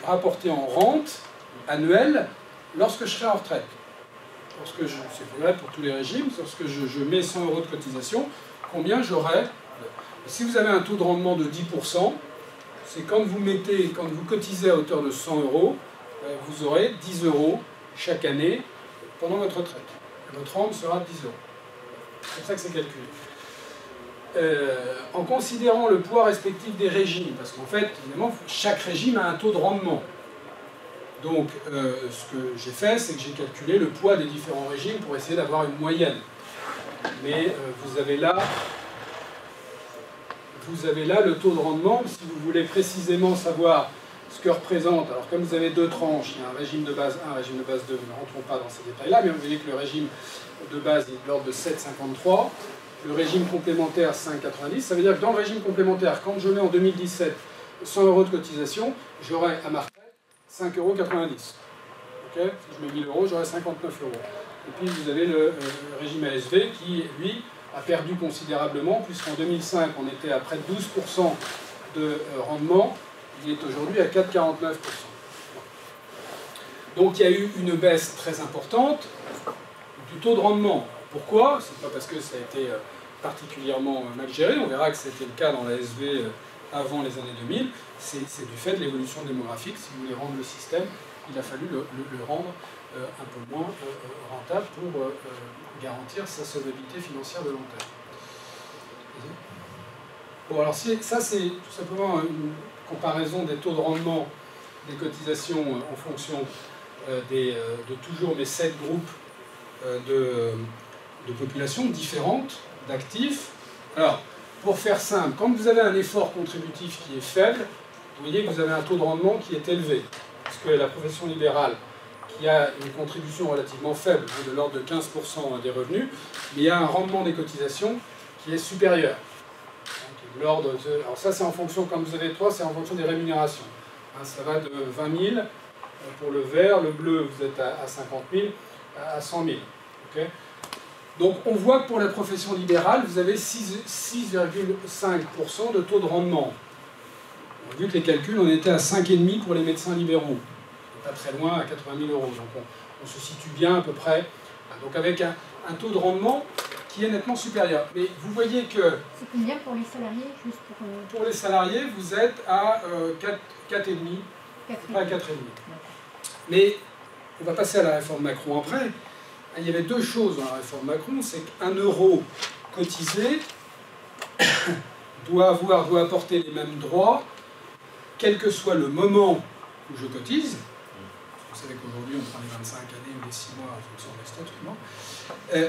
rapporter en rente annuelle lorsque je serai en retraite. C'est vrai pour tous les régimes, lorsque je mets 100 euros de cotisation, combien j'aurai. Si vous avez un taux de rendement de 10%, c'est quand vous cotisez à hauteur de 100 euros, vous aurez 10 euros chaque année pendant votre retraite. Votre rente sera de 10 euros. C'est comme ça que c'est calculé. En considérant le poids respectif des régimes, parce qu'en fait, évidemment, chaque régime a un taux de rendement. Donc, ce que j'ai fait, c'est que j'ai calculé le poids des différents régimes pour essayer d'avoir une moyenne. Mais vous avez là le taux de rendement. Si vous voulez précisément savoir ce que représente, alors comme vous avez deux tranches, il y a un régime de base 1, un régime de base 2, nous ne rentrons pas dans ces détails-là, mais vous voyez que le régime de base est de l'ordre de 7,53, le régime complémentaire 5,90, ça veut dire que dans le régime complémentaire, quand je mets en 2017 100 euros de cotisation, j'aurai à ma retraite 5,90 euros. Okay, si je mets 1000 euros, j'aurai 59 euros. Et puis vous avez le régime ASV qui, lui, a perdu considérablement, puisqu'en 2005, on était à près de 12% de rendement, il est aujourd'hui à 4,49%. Donc il y a eu une baisse très importante du taux de rendement. Pourquoi? C'est pas parce que ça a été particulièrement mal géré, on verra que c'était le cas dans l'ASV avant les années 2000, c'est du fait de l'évolution démographique. Si vous voulez rendre le système, il a fallu le rendre un peu moins rentable pour garantir sa solvabilité financière de long terme. Bon, alors ça c'est tout simplement une comparaison des taux de rendement des cotisations en fonction de toujours mes 7 groupes de populations différentes, d'actifs. Alors, pour faire simple, quand vous avez un effort contributif qui est faible, vous voyez que vous avez un taux de rendement qui est élevé. Parce que la profession libérale, qui a une contribution relativement faible, de l'ordre de 15% des revenus, mais il y a un rendement des cotisations qui est supérieur. Alors ça c'est en fonction, quand vous avez 3, c'est en fonction des rémunérations. Hein, ça va de 20 000 pour le vert, le bleu vous êtes à 50 000, à 100 000. Okay, donc on voit que pour la profession libérale, vous avez 6,5% de taux de rendement. On a vu que les calculs, on était à 5,5 pour les médecins libéraux. Pas très loin, à 80 000 euros. Donc on se situe bien à peu près. Donc avec un taux de rendement qui est nettement supérieur. Mais vous voyez que... C'est combien pour les salariés juste pour les salariés, vous êtes à 4,5. À 4,5. Mais on va passer à la réforme Macron après. Il y avait deux choses dans la réforme Macron, c'est qu'un euro cotisé doit apporter les mêmes droits, quel que soit le moment où je cotise. Vous savez qu'aujourd'hui, on prend les 25 années ou les 6 mois en fonction des statuts, non ?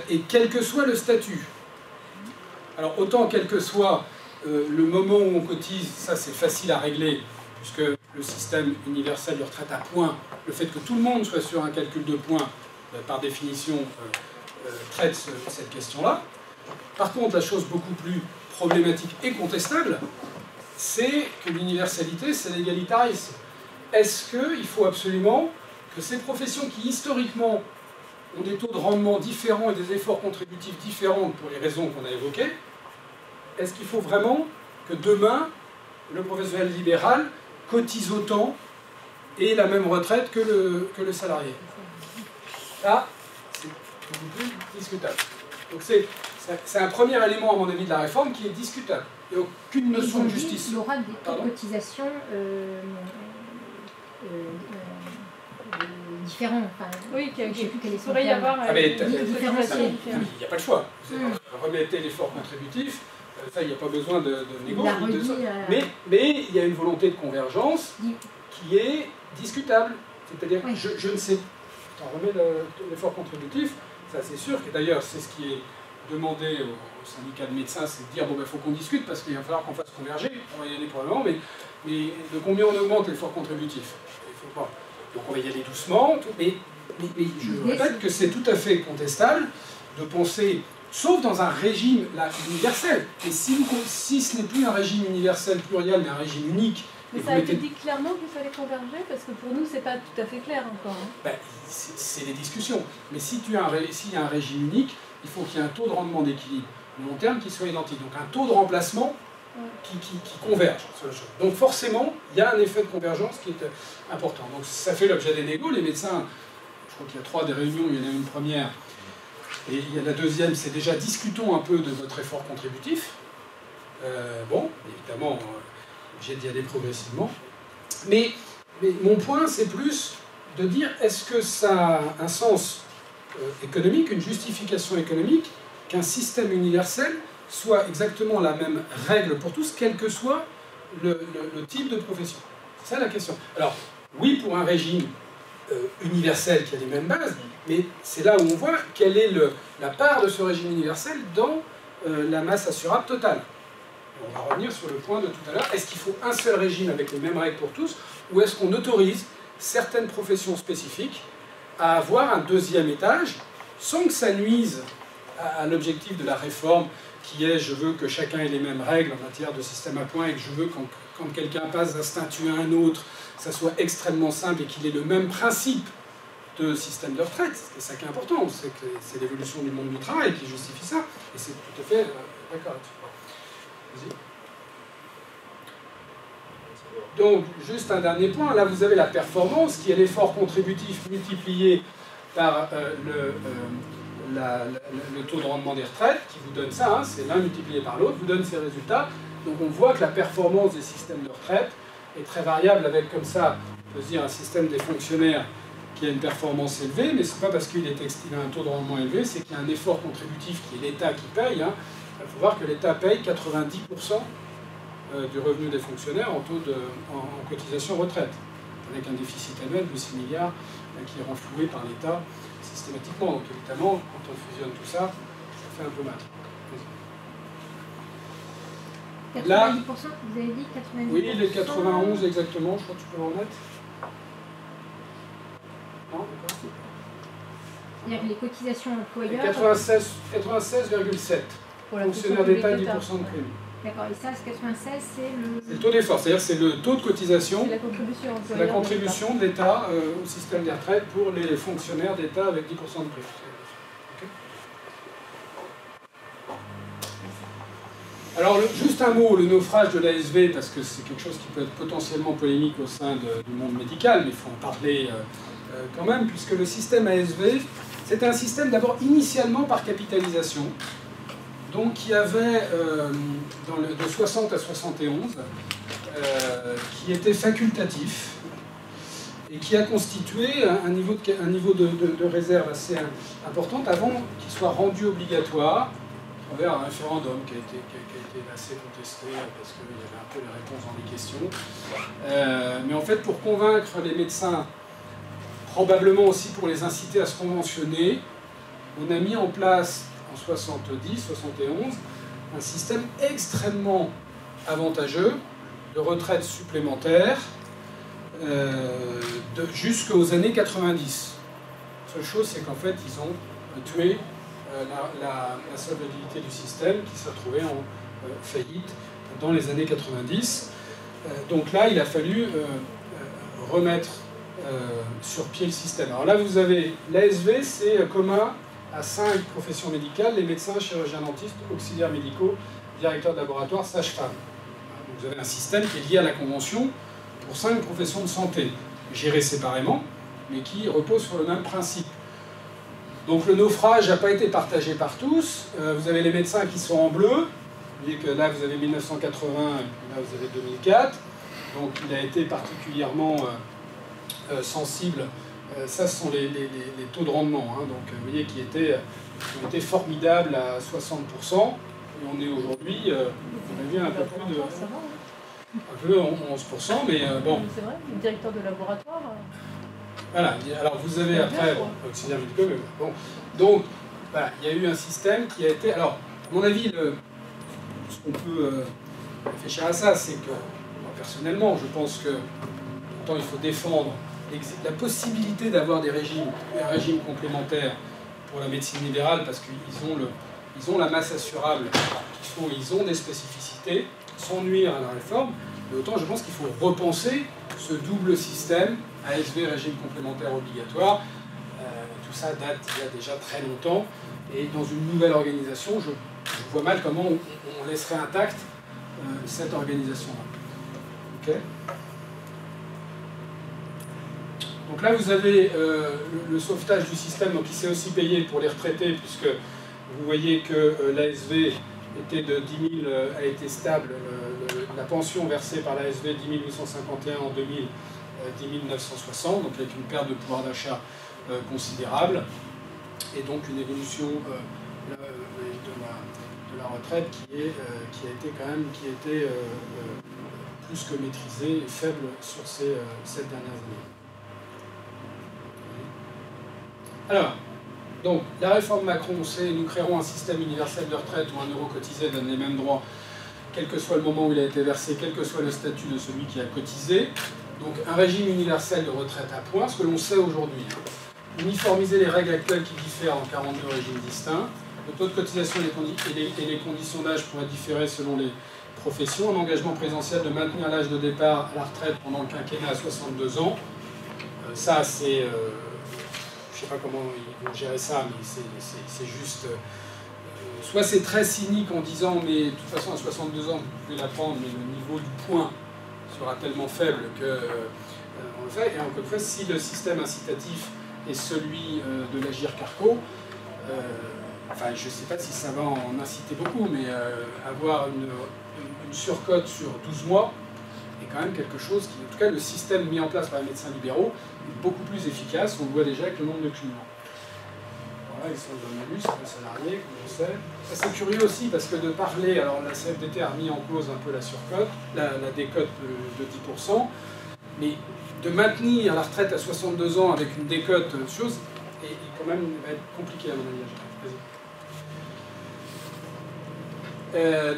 Et quel que soit le statut. Alors, autant quel que soit le moment où on cotise, ça c'est facile à régler, puisque le système universel de retraite à points, le fait que tout le monde soit sur un calcul de points, par définition, traite cette question-là. Par contre, la chose beaucoup plus problématique et contestable, c'est que l'universalité, c'est l'égalitarisme. Est-ce qu'il faut absolument que ces professions qui, historiquement, ont des taux de rendement différents et des efforts contributifs différents pour les raisons qu'on a évoquées, est-ce qu'il faut vraiment que demain, le professionnel libéral cotise autant et ait la même retraite que le salarié? Là, c'est beaucoup plus discutable. Donc c'est un premier élément, à mon avis, de la réforme qui est discutable. Il n'y a aucune notion de justice. Il y aura des taux de cotisation différents. Enfin, oui, je ne sais plus quel est son pourrait y terme. avoir différenciés. Il n'y a pas de choix. Remettez l'effort contributif, ça, il n'y a pas besoin de négocier. Mais il y a une volonté de convergence qui est discutable. C'est-à-dire, oui. je ne sais. On remet l'effort contributif, ça c'est sûr, et d'ailleurs c'est ce qui est demandé au syndicat de médecins, c'est de dire bon ben faut qu'on discute parce qu'il va falloir qu'on fasse converger, on va y aller probablement, mais de combien on augmente l'effort contributif? Il faut pas. Donc on va y aller doucement, mais je répète que c'est tout à fait contestable de penser, sauf dans un régime là, universel, et si ce n'est plus un régime universel pluriel mais un régime unique. Mais ça a été dit clairement qu'il fallait converger, parce que pour nous, c'est pas tout à fait clair encore. Hein. Ben, c'est les discussions. Mais s'il y a un régime unique, il faut qu'il y ait un taux de rendement d'équilibre long terme qui soit identique. Donc un taux de remplacement qui converge sur le choc. Donc forcément, il y a un effet de convergence qui est important. Donc ça fait l'objet des négos. Les médecins, je crois qu'il y a 3 des réunions, il y en a une première. Et il y a la deuxième, c'est déjà discutons un peu de votre effort contributif. Bon, évidemment... j'ai d'y aller progressivement. Mais mon point, c'est plus de dire, est-ce que ça a un sens économique, une justification économique, qu'un système universel soit exactement la même règle pour tous, quel que soit le type de profession? C'est ça la question. Alors, oui, pour un régime universel qui a les mêmes bases, mais c'est là où on voit quelle est la part de ce régime universel dans la masse assurable totale. On va revenir sur le point de tout à l'heure. Est-ce qu'il faut un seul régime avec les mêmes règles pour tous, ou est-ce qu'on autorise certaines professions spécifiques à avoir un deuxième étage, sans que ça nuise à l'objectif de la réforme, qui est je veux que chacun ait les mêmes règles en matière de système à points, et que je veux quand quelqu'un passe d'un statut à un autre, ça soit extrêmement simple et qu'il ait le même principe de système de retraite. C'est ça qui est important, c'est que c'est l'évolution du monde du travail qui justifie ça, et c'est tout à fait d'accord. Donc, juste un dernier point, là vous avez la performance qui est l'effort contributif multiplié par le taux de rendement des retraites, qui vous donne ça, hein, c'est l'un multiplié par l'autre, vous donne ces résultats. Donc on voit que la performance des systèmes de retraite est très variable, avec comme ça, on peut se dire un système des fonctionnaires qui a une performance élevée, mais c'est pas parce qu'il a un taux de rendement élevé, c'est qu'il y a un effort contributif qui est l'État qui paye, hein. Il faut voir que l'État paye 90% du revenu des fonctionnaires en cotisation retraite, avec un déficit annuel de 6 milliards qui est renfloué par l'État systématiquement. Donc évidemment, quand on fusionne tout ça, ça fait un peu mal. 90%, Là, vous avez dit 90%? oui, les 91 exactement, je crois que tu peux le remettre. Non, d'accord. C'est-à-dire que les cotisations employeurs... 96,7. Pour la Fonctionnaire d'État, 10% de prime. D'accord, et ça, ce 96, c'est le taux d'effort, c'est-à-dire c'est le taux de cotisation, c'est la contribution, c'est la contribution de l'État au système des retraites pour les fonctionnaires d'État avec 10% de prime. Okay. Alors, juste un mot, le naufrage de l'ASV, parce que c'est quelque chose qui peut être potentiellement polémique au sein du monde médical, mais il faut en parler quand même, puisque le système ASV, c'est un système d'abord initialement par capitalisation, donc qui avait, de 60 à 71, qui était facultatif, et et qui a constitué un niveau de réserve assez important avant qu'il soit rendu obligatoire à travers un référendum qui a été assez contesté parce qu'il y avait un peu les réponses dans les questions. Mais en fait, pour convaincre les médecins, probablement aussi pour les inciter à se conventionner, on a mis en place en 70, 71, un système extrêmement avantageux de retraite supplémentaire jusqu'aux années 90. La seule chose, c'est qu'en fait, ils ont tué la solvabilité du système qui s'est retrouvé en faillite dans les années 90. Donc là, il a fallu remettre sur pied le système. Alors là, vous avez l'ASV, c'est commun à 5 professions médicales, les médecins, chirurgiens dentistes, auxiliaires médicaux, directeurs de laboratoire, sages-femmes. Vous avez un système qui est lié à la Convention pour 5 professions de santé, gérées séparément, mais qui reposent sur le même principe. Donc le naufrage n'a pas été partagé par tous. Vous avez les médecins qui sont en bleu. Vous voyez que là, vous avez 1980, et là, vous avez 2004. Donc il a été particulièrement sensible. Ça, ce sont les taux de rendement. Hein. Donc vous voyez qui ont été formidables à 60%. Et on est aujourd'hui, on a vu un peu plus de... Un peu 11%, mais bon. C'est vrai, le directeur de laboratoire. Voilà, alors vous avez après, auxiliaire médicaux, mais bon. Donc, voilà, il y a eu un système qui a été... Alors, à mon avis, ce qu'on peut réfléchir à ça, c'est que, moi, personnellement, je pense que, pourtant, il faut défendre la possibilité d'avoir un régime complémentaire pour la médecine libérale, parce qu'ils ont la masse assurable, ils ont des spécificités, sans nuire à la réforme, mais autant je pense qu'il faut repenser ce double système, ASV, régime complémentaire obligatoire. Tout ça date il y a déjà très longtemps, et dans une nouvelle organisation, je vois mal comment on laisserait intacte cette organisation-là. Okay. Donc là, vous avez le sauvetage du système, donc il s'est aussi payé pour les retraités, puisque vous voyez que l'ASV était de 10 000, a été stable, la pension versée par l'ASV 10 851 en 2000, 10 960, donc avec une perte de pouvoir d'achat considérable, et donc une évolution de la retraite qui a été quand même plus que maîtrisée et faible sur ces 7 dernières années. Alors, donc, la réforme Macron, c'est nous créerons un système universel de retraite où un euro cotisé donne les mêmes droits, quel que soit le moment où il a été versé, quel que soit le statut de celui qui a cotisé. Donc, un régime universel de retraite à points, ce que l'on sait aujourd'hui. Uniformiser les règles actuelles qui diffèrent en 42 régimes distincts. Le taux de cotisation et les conditions d'âge pourraient différer selon les professions. Un engagement présidentiel de maintenir l'âge de départ à la retraite pendant le quinquennat à 62 ans. Ça, c'est... je ne sais pas comment ils vont gérer ça, mais c'est juste... soit c'est très cynique en disant, mais de toute façon, à 62 ans, vous pouvez la prendre, mais le niveau du point sera tellement faible que on le fait. Et encore une fois, si le système incitatif est celui de l'Agirc-Arrco, enfin, je ne sais pas si ça va en inciter beaucoup, mais avoir une surcote sur 12 mois est quand même quelque chose qui, en tout cas, le système mis en place par les médecins libéraux est beaucoup plus efficace. On le voit déjà avec le nombre de cumulants. Voilà, ils sont dans le malus, les salariés, comme on sait. C'est curieux aussi parce que de parler, alors la CFDT a remis en cause un peu la surcote, la décote de 10%, mais de maintenir la retraite à 62 ans avec une décote de chose, et quand même, va être compliqué à mon avis.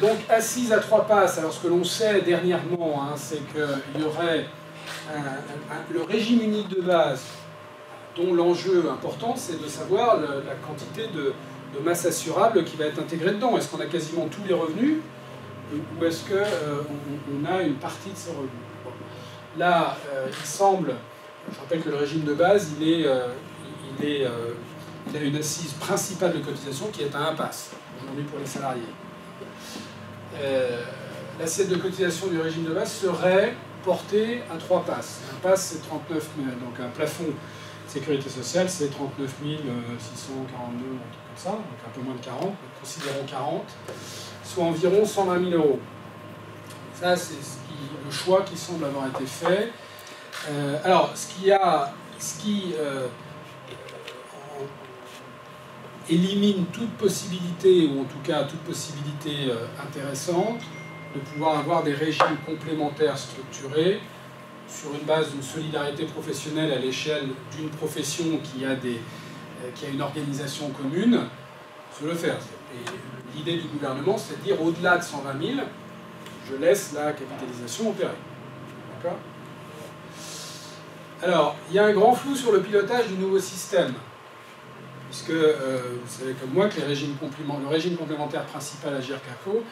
Donc, assise à 3 passes, alors ce que l'on sait dernièrement, hein, c'est qu'il y aurait le régime unique de base, dont l'enjeu important, c'est de savoir la quantité de masse assurable qui va être intégrée dedans. Est-ce qu'on a quasiment tous les revenus, ou est-ce qu'on a une partie de ces revenus? Bon. Là, il semble, je rappelle que le régime de base, il a une assise principale de cotisation qui est à 1 pass, aujourd'hui pour les salariés. L'assiette de cotisation du régime de base serait portée à 3 passes. Un pass, c'est 39 000, donc un plafond de sécurité sociale, c'est 39 642, un truc comme ça, donc un peu moins de 40, considérons 40, soit environ 120 000 euros. Ça, c'est le choix qui semble avoir été fait. Alors, ce qui élimine toute possibilité, ou en tout cas toute possibilité intéressante, de pouvoir avoir des régimes complémentaires structurés sur une base d'une solidarité professionnelle à l'échelle d'une profession qui a une organisation commune, se le faire. Et l'idée du gouvernement, c'est de dire au-delà de 120 000, je laisse la capitalisation opérer. D'accord ? Alors, il y a un grand flou sur le pilotage du nouveau système, puisque vous savez comme moi que le régime complémentaire principal à GIRCAFO,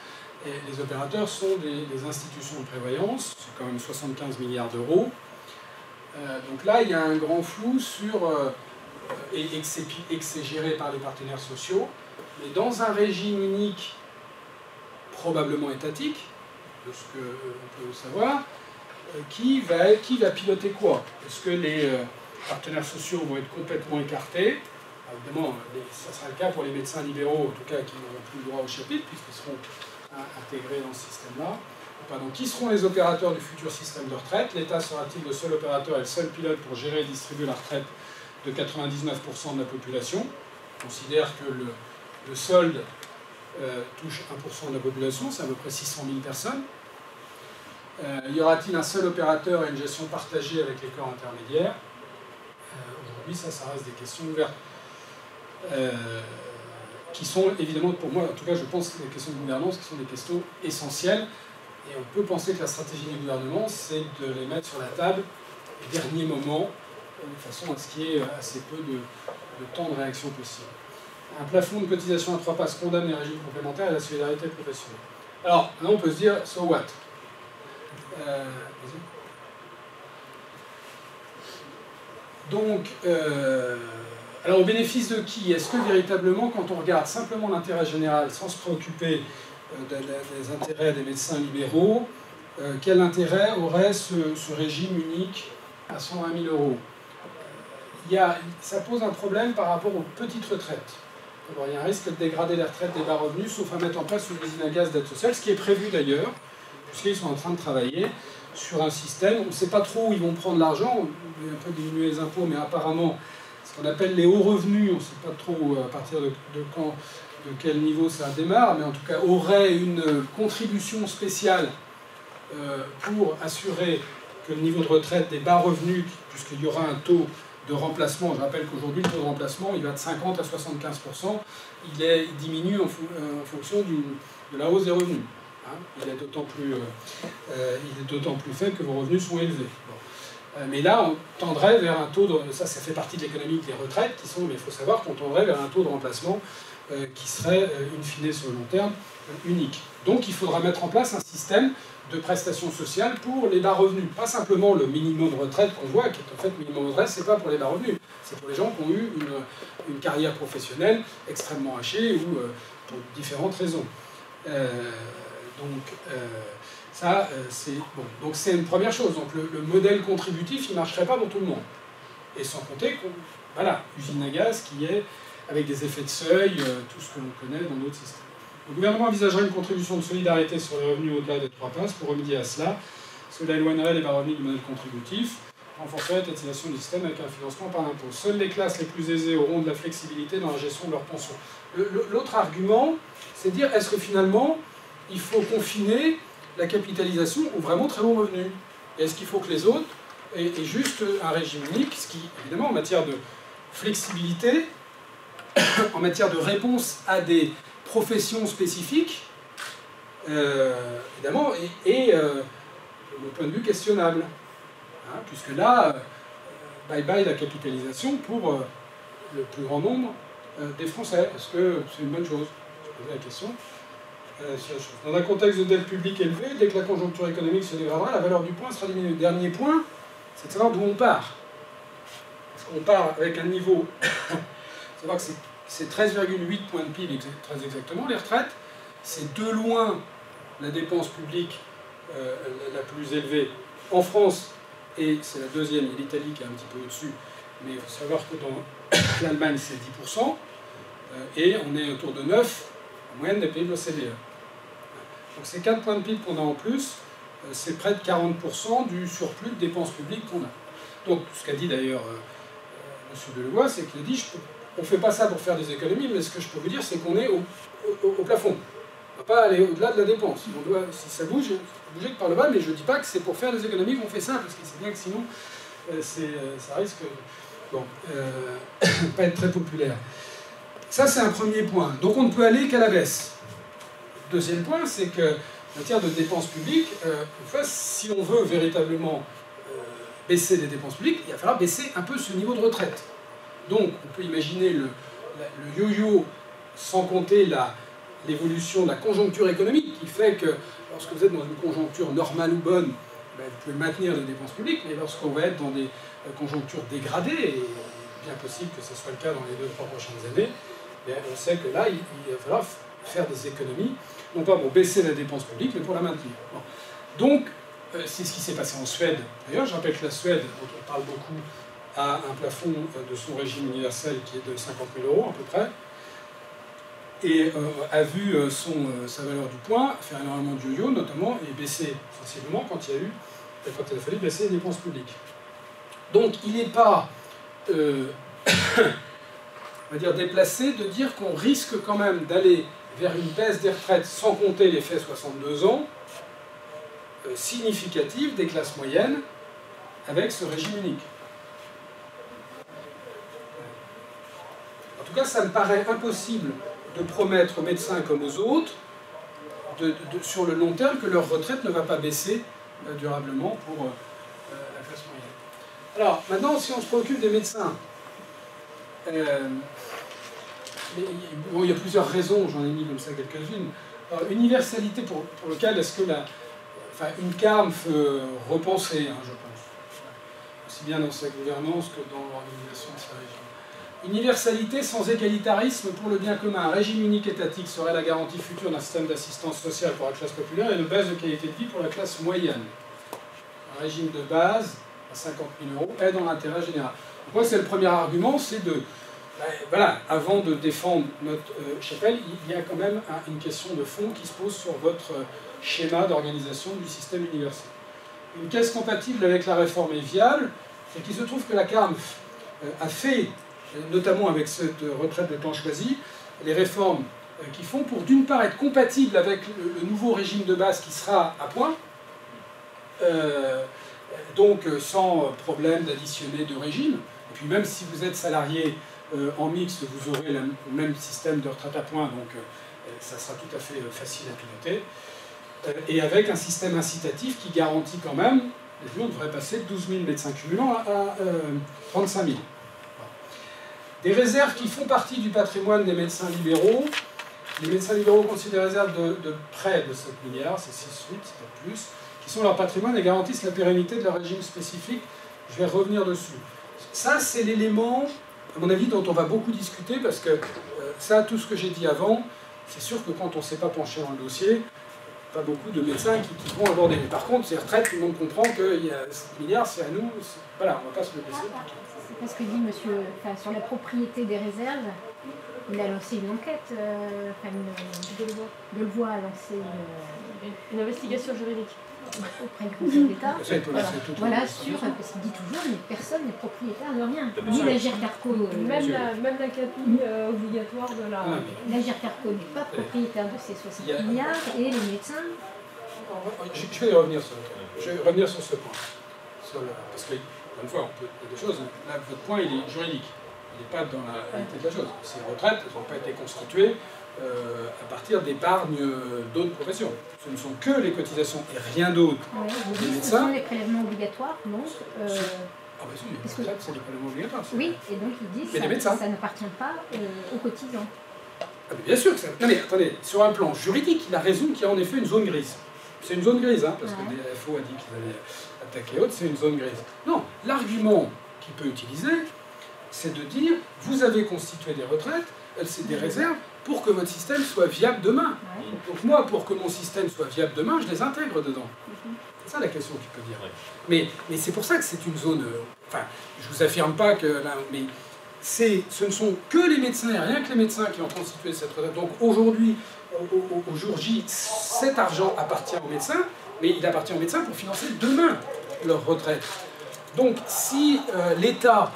et les opérateurs sont des institutions de prévoyance, c'est quand même 75 milliards d'euros. Donc là, il y a un grand flou et que c'est géré par les partenaires sociaux, mais dans un régime unique, probablement étatique, de ce qu'on peut savoir, qui va piloter quoi? Est-ce que les partenaires sociaux vont être complètement écartés? Évidemment, ça sera le cas pour les médecins libéraux, en tout cas, qui n'auront plus le droit au chapitre, puisqu'ils seront intégrés dans ce système-là. Donc, qui seront les opérateurs du futur système de retraite? L'État sera-t-il le seul opérateur et le seul pilote pour gérer et distribuer la retraite de 99% de la population? On considère que le solde touche 1% de la population, c'est à peu près 600 000 personnes. Y aura-t-il un seul opérateur et une gestion partagée avec les corps intermédiaires? Aujourd'hui, ça reste des questions ouvertes. Qui sont évidemment, pour moi, en tout cas, je pense que les questions de gouvernance qui sont des questions essentielles. Et on peut penser que la stratégie du gouvernement, c'est de les mettre sur la table au dernier moment, de façon à ce qu'il y ait assez peu de temps de réaction possible. Un plafond de cotisation à 3 passes condamne les régimes complémentaires et la solidarité professionnelle. Alors, là, on peut se dire, so what? Donc, alors au bénéfice de qui? Est-ce que véritablement, quand on regarde simplement l'intérêt général, sans se préoccuper des intérêts des médecins libéraux, quel intérêt aurait ce régime unique à 120 000 euros? Ça pose un problème par rapport aux petites retraites. Alors, il y a un risque de dégrader les retraites des bas revenus, sauf à mettre en place une usine à gaz d'aide sociale, ce qui est prévu d'ailleurs, puisqu'ils sont en train de travailler sur un système. On ne sait pas trop où ils vont prendre l'argent, on va un peu diminuer les impôts, mais apparemment, ce qu'on appelle les hauts revenus, on ne sait pas trop à partir de quel niveau ça démarre, mais en tout cas, aurait une contribution spéciale pour assurer que le niveau de retraite des bas revenus, puisqu'il y aura un taux de remplacement, je rappelle qu'aujourd'hui, le taux de remplacement, il va de 50 à 75%, il diminue en fonction de la hausse des revenus. Il est d'autant plus faible que vos revenus sont élevés. Bon. Mais là, on tendrait vers un taux de... Ça fait partie de l'économie des retraites, mais il faut savoir qu'on tendrait vers un taux de remplacement qui serait, in fine, sur le long terme, unique. Donc il faudra mettre en place un système de prestations sociales pour les bas revenus. Pas simplement le minimum de retraite qu'on voit, qui est en fait le minimum de retraite, c'est pas pour les bas revenus, c'est pour les gens qui ont eu une carrière professionnelle extrêmement hachée ou pour différentes raisons. C'est bon. Donc c'est une première chose. Donc le modèle contributif, il ne marcherait pas pour tout le monde. Et sans compter voilà, usine à gaz qui est avec des effets de seuil, tout ce que l'on connaît dans d'autres systèmes. Le gouvernement envisagerait une contribution de solidarité sur les revenus au-delà des 3 passes pour remédier à cela. Cela éloignerait les bas revenus du modèle contributif, renforcerait l'étatisation du système avec un financement par l'impôt. Seules les classes les plus aisées auront de la flexibilité dans la gestion de leurs pensions. L'autre argument, c'est de dire, est-ce que finalement, il faut confiner la capitalisation aux vraiment très hauts revenus? Et est-ce qu'il faut que les autres aient juste un régime unique, ce qui, évidemment, en matière de flexibilité, en matière de réponse à des professions spécifiques, évidemment, est, de mon point de vue, questionnable. Puisque là, bye-bye la capitalisation pour le plus grand nombre des Français. Est-ce que c'est une bonne chose? Je posais la question. Dans un contexte de dette publique élevée, dès que la conjoncture économique se dégradera, la valeur du point sera diminuée. Le dernier point, c'est de savoir d'où on part. Parce qu'on part avec un niveau... savoir que c'est 13,8 points de PIB, très exactement, les retraites. C'est de loin la dépense publique la plus élevée en France, et c'est la deuxième, et l'Italie qui est un petit peu au-dessus. Mais il faut savoir que dans l'Allemagne, c'est 10%, et on est autour de 9% en moyenne des pays de l'OCDE. Donc c'est 4 points de PIB qu'on a en plus. c'est près de 40% du surplus de dépenses publiques qu'on a. Donc, ce qu'a dit d'ailleurs M. Delevoye, c'est qu'il a dit on ne fait pas ça pour faire des économies, mais ce que je peux vous dire, c'est qu'on est au plafond. On ne va pas aller au-delà de la dépense. On doit, si ça bouge, bouger que par le bas, mais je ne dis pas que c'est pour faire des économies qu'on fait ça, parce qu'il sait bien que sinon, ça risque pas être très populaire. Ça, c'est un premier point. Donc, on ne peut aller qu'à la baisse. Deuxième point, c'est que en matière de dépenses publiques, une fois, si on veut véritablement baisser les dépenses publiques, il va falloir baisser un peu ce niveau de retraite. Donc, on peut imaginer le yo-yo, sans compter l'évolution de la conjoncture économique, qui fait que lorsque vous êtes dans une conjoncture normale ou bonne, ben, vous pouvez maintenir les dépenses publiques, mais lorsqu'on va être dans des conjonctures dégradées, et bien possible que ce soit le cas dans les 2-3 prochaines années, ben, on sait que là, il va falloir faire des économies, non pas pour baisser la dépense publique, mais pour la maintenir. Bon. Donc, c'est ce qui s'est passé en Suède. D'ailleurs, je rappelle que la Suède, dont on parle beaucoup, a un plafond de son régime universel qui est de 50 000 € à peu près, et a vu sa valeur du point faire énormément de yo-yo, notamment, et baisser sensiblement quand il a fallu baisser les dépenses publiques. Donc, il n'est pas, on va dire, déplacé de dire qu'on risque quand même d'aller vers une baisse des retraites, sans compter l'effet 62 ans, significative des classes moyennes avec ce régime unique. En tout cas, ça me paraît impossible de promettre aux médecins comme aux autres, sur le long terme, que leur retraite ne va pas baisser durablement pour la classe moyenne. Alors, maintenant, si on se préoccupe des médecins, bon, il y a plusieurs raisons, j'en ai mis comme ça quelques-unes. Universalité pour lequel est-ce que une CARM peut repenser, je pense, aussi bien dans sa gouvernance que dans l'organisation de sa région. Universalité sans égalitarisme pour le bien commun. Un régime unique étatique serait la garantie future d'un système d'assistance sociale pour la classe populaire et une baisse de qualité de vie pour la classe moyenne. Un régime de base à 50 000 € est dans l'intérêt général. Donc moi, c'est le premier argument, c'est de... voilà, avant de défendre notre chapelle, il y a quand même une question de fond qui se pose sur votre schéma d'organisation du système universel. Une caisse compatible avec la réforme est viable, c'est qu'il se trouve que la CARM a fait, notamment avec cette retraite de temps choisi, les réformes qui font pour d'une part être compatible avec le nouveau régime de base qui sera à point, donc sans problème d'additionner de régime, et puis même si vous êtes salarié en mixte, vous aurez le même système de retraite à points, donc ça sera tout à fait facile à piloter. Et avec un système incitatif qui garantit quand même, on devrait passer de 12 000 médecins cumulants à 35 000. Des réserves qui font partie du patrimoine des médecins libéraux. Les médecins libéraux considèrent des réserves de près de 7 milliards, c'est 6-8, c'est pas plus, qui sont leur patrimoine et garantissent la pérennité de leur régime spécifique. Je vais revenir dessus. Ça, c'est l'élément, à mon avis, dont on va beaucoup discuter, parce que ça, tout ce que j'ai dit avant, c'est sûr que quand on ne s'est pas penché dans le dossier, pas beaucoup de médecins qui vont aborder. Mais par contre, ces retraites, tout le monde comprend qu'il y a 7 milliards, c'est à nous, voilà, on ne va pas se le laisser. C'est parce que dit monsieur, sur la propriété des réserves, il a lancé une enquête, Delevoye a lancé une investigation juridique auprès du Conseil d'État. Voilà, sûr, parce qu'il dit toujours, mais personne n'est propriétaire de rien. Ni la GERCARCO, même la CAPI obligatoire de la... La GERCARCO n'est pas propriétaire de ces 60 milliards, et les médecins... Je vais revenir sur ce point. Parce que, une fois, il y a des choses, là, votre point, il est juridique. Il n'est pas dans la réalité de la chose. Ces retraites n'ont pas été constituées à partir d'épargne d'autres professions. Ce ne sont que les cotisations et rien d'autre. Oui, ce sont les prélèvements obligatoires, non Ah bah oui, les retraites, c'est des prélèvements obligatoires. Oui, et donc il dit que ça n'appartient pas aux cotisants. Ah mais bien sûr que ça... Non mais attendez, sur un plan juridique, il a raison qu'il y a en effet une zone grise. C'est une zone grise, parce que la FO a dit qu'ils allaient attaquer autre, c'est une zone grise. Non, l'argument qu'il peut utiliser, c'est de dire, vous avez constitué des retraites, c'est des réserves, pour que votre système soit viable demain. Donc moi, pour que mon système soit viable demain, je les intègre dedans. C'est ça la question qu'il peut dire. Mais c'est pour ça que c'est une zone... Enfin, je vous affirme pas que... Là, mais ce ne sont que les médecins et rien que les médecins qui ont constitué cette retraite. Donc aujourd'hui, au jour J, cet argent appartient aux médecins, mais il appartient aux médecins pour financer demain leur retraite. Donc si l'État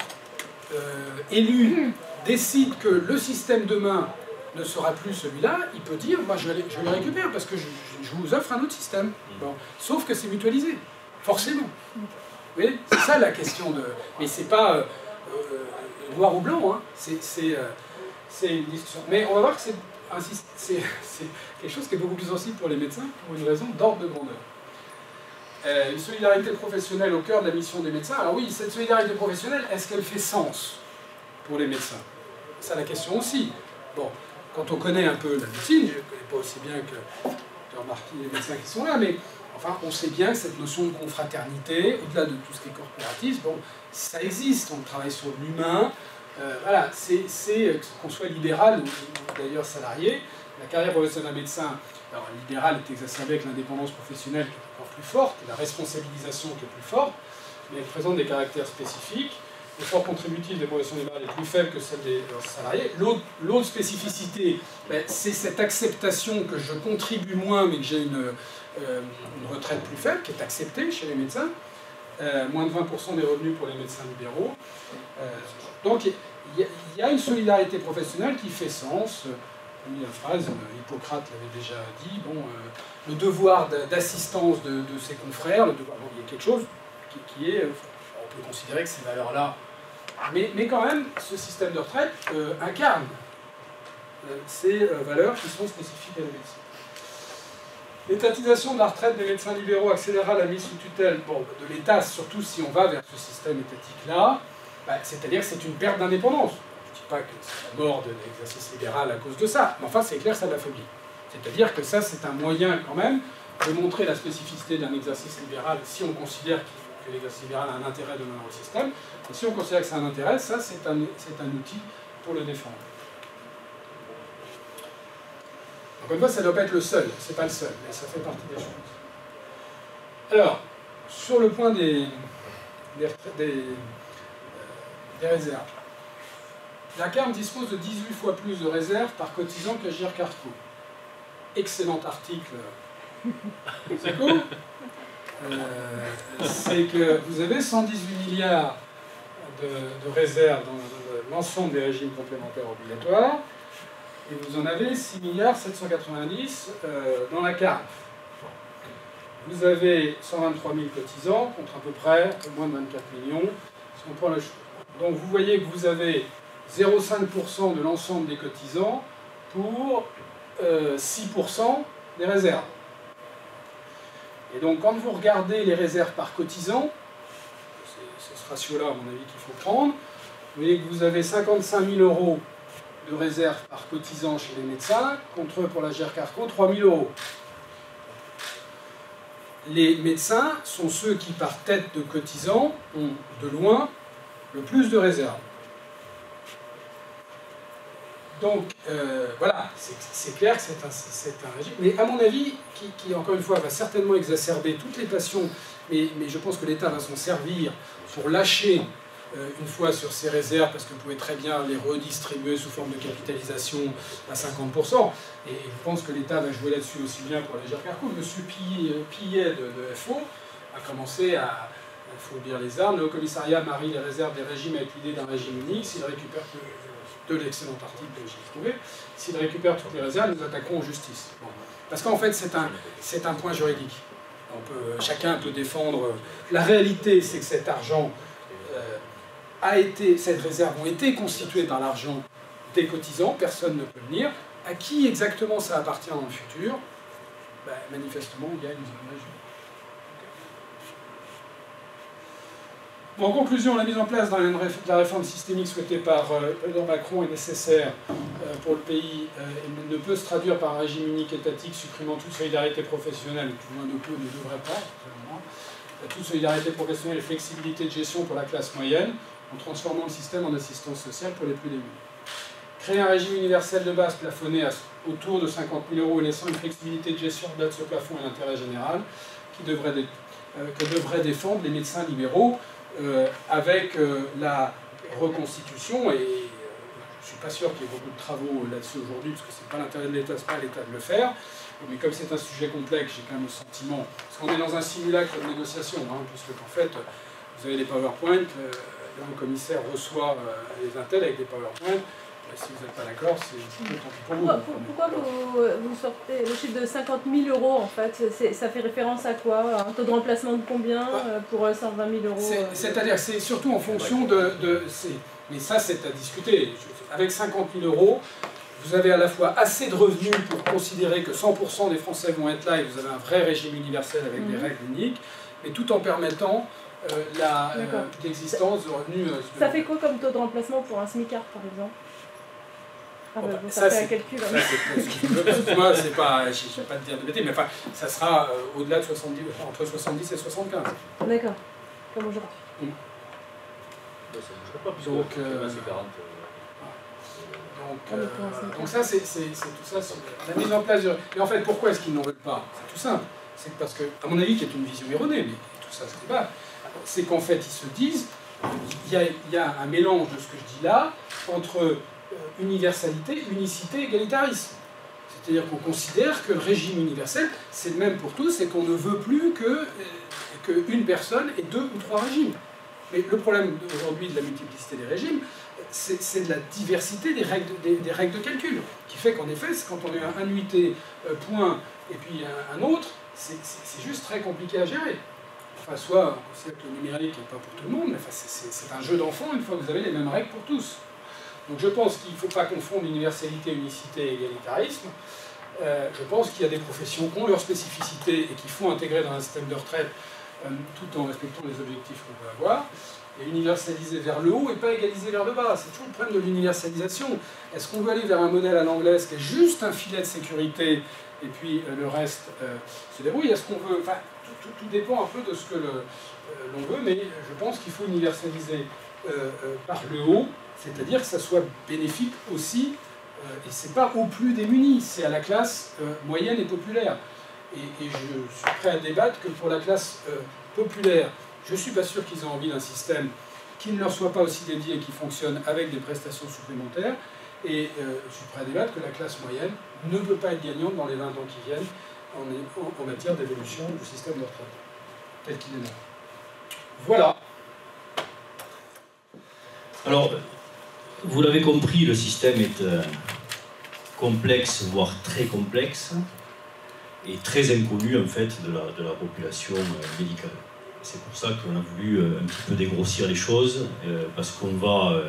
élu décide que le système demain ne sera plus celui-là, il peut dire, moi je le récupère parce que je vous offre un autre système. Bon. Sauf que c'est mutualisé, forcément. Vous voyez, c'est ça la question de... Mais c'est pas noir ou blanc, hein. C'est une discussion. Mais on va voir que c'est quelque chose qui est beaucoup plus sensible pour les médecins pour une raison d'ordre de grandeur. Une solidarité professionnelle au cœur de la mission des médecins. Alors oui, cette solidarité professionnelle, est-ce qu'elle fait sens pour les médecins? C'est la question aussi. Bon, quand on connaît un peu la médecine, je ne connais pas aussi bien que Dr Marty et les médecins qui sont là, mais enfin, on sait bien que cette notion de confraternité, au-delà de tout ce qui est corporatisme, bon, ça existe, on travaille sur l'humain. Voilà, c'est qu'on soit libéral ou d'ailleurs salarié, la carrière professionnelle d'un médecin, alors libéral est exacerbée avec l'indépendance professionnelle qui est encore plus forte, et la responsabilisation qui est plus forte, mais elle présente des caractères spécifiques. L'effort contributif des professions libérales est plus faible que celle des salariés. L'autre spécificité, ben, c'est cette acceptation que je contribue moins, mais que j'ai une retraite plus faible, qui est acceptée chez les médecins. Moins de 20% des revenus pour les médecins libéraux. Donc il y a une solidarité professionnelle qui fait sens. J'ai mis la phrase, Hippocrate l'avait déjà dit, bon, le devoir d'assistance de ses confrères, le devoir, bon, il y a quelque chose qui est, on peut considérer que ces valeurs-là, mais quand même, ce système de retraite incarne ces valeurs qui sont spécifiques à la médecine. L'étatisation de la retraite des médecins libéraux accélérera la mise sous tutelle de l'État, surtout si on va vers ce système étatique-là, bah, c'est-à-dire que c'est une perte d'indépendance. Je ne dis pas que c'est la mort de l'exercice libéral à cause de ça, mais enfin c'est clair que ça l'affaiblit. C'est-à-dire que ça c'est un moyen quand même de montrer la spécificité d'un exercice libéral si on considère que l'exercice libéral a un intérêt de dans le système, et si on considère que c'est un intérêt, ça c'est un outil pour le défendre. Encore une fois, ça ne doit pas être le seul, c'est pas le seul, mais ça fait partie des choses. Alors, sur le point des réserves. La CARM dispose de 18 fois plus de réserves par cotisant qu'Agirc Arrco. Excellent article. C'est cool. C'est que vous avez 118 milliards de réserves dans l'ensemble des régimes complémentaires obligatoires. Et vous en avez 6 milliards 790 dans la CARF. Vous avez 123 000 cotisants contre à peu près moins de 24 millions. Si on prend donc vous voyez que vous avez 0,5% de l'ensemble des cotisants pour 6% des réserves. Et donc quand vous regardez les réserves par cotisant, c'est ce ratio-là à mon avis qu'il faut prendre, vous voyez que vous avez 55 000 € de réserve par cotisant chez les médecins, contre pour la Agirc Arrco 3 000 €. Les médecins sont ceux qui, par tête de cotisants, ont de loin le plus de réserves. Donc, voilà, c'est clair que c'est un régime, mais à mon avis, qui encore une fois, va certainement exacerber toutes les passions, mais je pense que l'État va s'en servir pour lâcher une fois sur ces réserves, parce que vous pouvez très bien les redistribuer sous forme de capitalisation à 50%, et je pense que l'État va jouer là-dessus aussi bien pour la Agirc Arrco. M. Pillet de FO a commencé à, il faut dire les armes, le commissariat marie les réserves des régimes avec l'idée d'un régime unique, s'il récupère de l'excellent article que j'ai trouvé, s'il récupère toutes les réserves, nous attaquerons en justice. Bon. Parce qu'en fait, c'est un point juridique. Chacun peut défendre. La réalité, c'est que cet argent cette réserve ont été constituées par l'argent des cotisants, personne ne peut le nier. À qui exactement ça appartient dans le futur? Ben, manifestement, il y a une image. Bon, en conclusion, la mise en place de la réforme systémique souhaitée par le président Macron est nécessaire pour le pays et ne peut se traduire par un régime unique étatique supprimant toute solidarité professionnelle, tout loin de peu ne devrait pas, toute solidarité professionnelle et flexibilité de gestion pour la classe moyenne, en transformant le système en assistance sociale pour les plus démunis. Créer un régime universel de base plafonné autour de 50 000 € et laissant une flexibilité de gestion au-delà de ce plafond et l'intérêt général que devraient défendre les médecins libéraux avec la reconstitution, et je ne suis pas sûr qu'il y ait beaucoup de travaux là-dessus aujourd'hui, parce que ce n'est pas l'intérêt de l'État, ce n'est pas à l'État de le faire. Mais comme c'est un sujet complexe, j'ai quand même le sentiment, parce qu'on est dans un simulacre de négociation, puisque en fait, vous avez des PowerPoint, le commissaire reçoit les intels avec des PowerPoint. Si vous n'êtes pas d'accord, c'est tant pis pour vous. Pourquoi vous sortez le chiffre de 50 000 euros en fait? Ça fait référence à quoi? Un taux de remplacement de combien pour 120 000 euros? C'est-à-dire, c'est surtout en fonction mais ça, c'est à discuter. Avec 50 000 euros, vous avez à la fois assez de revenus pour considérer que 100% des Français vont être là et vous avez un vrai régime universel avec des règles uniques, mais tout en permettant l'existence de revenus. Ça fait quoi comme taux de remplacement pour un SMICAR par exemple? Ça fait un calcul. Moi, c'est pas, je ne vais pas te dire de bêtises, mais enfin, ça sera au-delà de 70, entre 70 et 75. D'accord, comme aujourd'hui. Donc ça, c'est tout ça, la mise en place de... Mais en fait, pourquoi est-ce qu'ils n'en veulent pas? C'est tout simple. C'est parce que, à mon avis, qui est une vision erronée, mais tout ça, c'est pas. C'est qu'en fait, ils se disent, il y a un mélange de ce que je dis là, entre universalité, unicité, égalitarisme. C'est-à-dire qu'on considère que le régime universel, c'est le même pour tous et qu'on ne veut plus qu'une personne ait 2 ou 3 régimes. Mais le problème aujourd'hui de la multiplicité des régimes, c'est de la diversité des règles de calcul, qui fait qu'en effet, quand on a un UIT point et puis un autre, c'est juste très compliqué à gérer. Enfin, soit on considère que le numérique n'est pas pour tout le monde, mais enfin, c'est un jeu d'enfant une fois que vous avez les mêmes règles pour tous. Donc je pense qu'il ne faut pas confondre universalité, unicité et égalitarisme. Je pense qu'il y a des professions qui ont leur spécificité et qu'il faut intégrer dans un système de retraite tout en respectant les objectifs qu'on peut avoir. Et universaliser vers le haut et pas égaliser vers le bas. C'est toujours le problème de l'universalisation. Est-ce qu'on veut aller vers un modèle à l'anglaise qui est juste un filet de sécurité et puis le reste se débrouille? Est-ce qu'on veut... Enfin, tout dépend un peu de ce que l'on veut, mais je pense qu'il faut universaliser par le haut, c'est-à-dire que ça soit bénéfique aussi, et c'est pas au plus démunis, c'est à la classe moyenne et populaire. Et je suis prêt à débattre que pour la classe populaire, je ne suis pas sûr qu'ils aient envie d'un système qui ne leur soit pas aussi dédié et qui fonctionne avec des prestations supplémentaires. Et je suis prêt à débattre que la classe moyenne ne peut pas être gagnante dans les 20 ans qui viennent en matière d'évolution du système de retraite, tel qu'il est là. Voilà. Alors, vous l'avez compris, le système est complexe, voire très complexe, et très inconnu en fait de la population médicale. C'est pour ça qu'on a voulu un petit peu dégrossir les choses, parce qu'on va...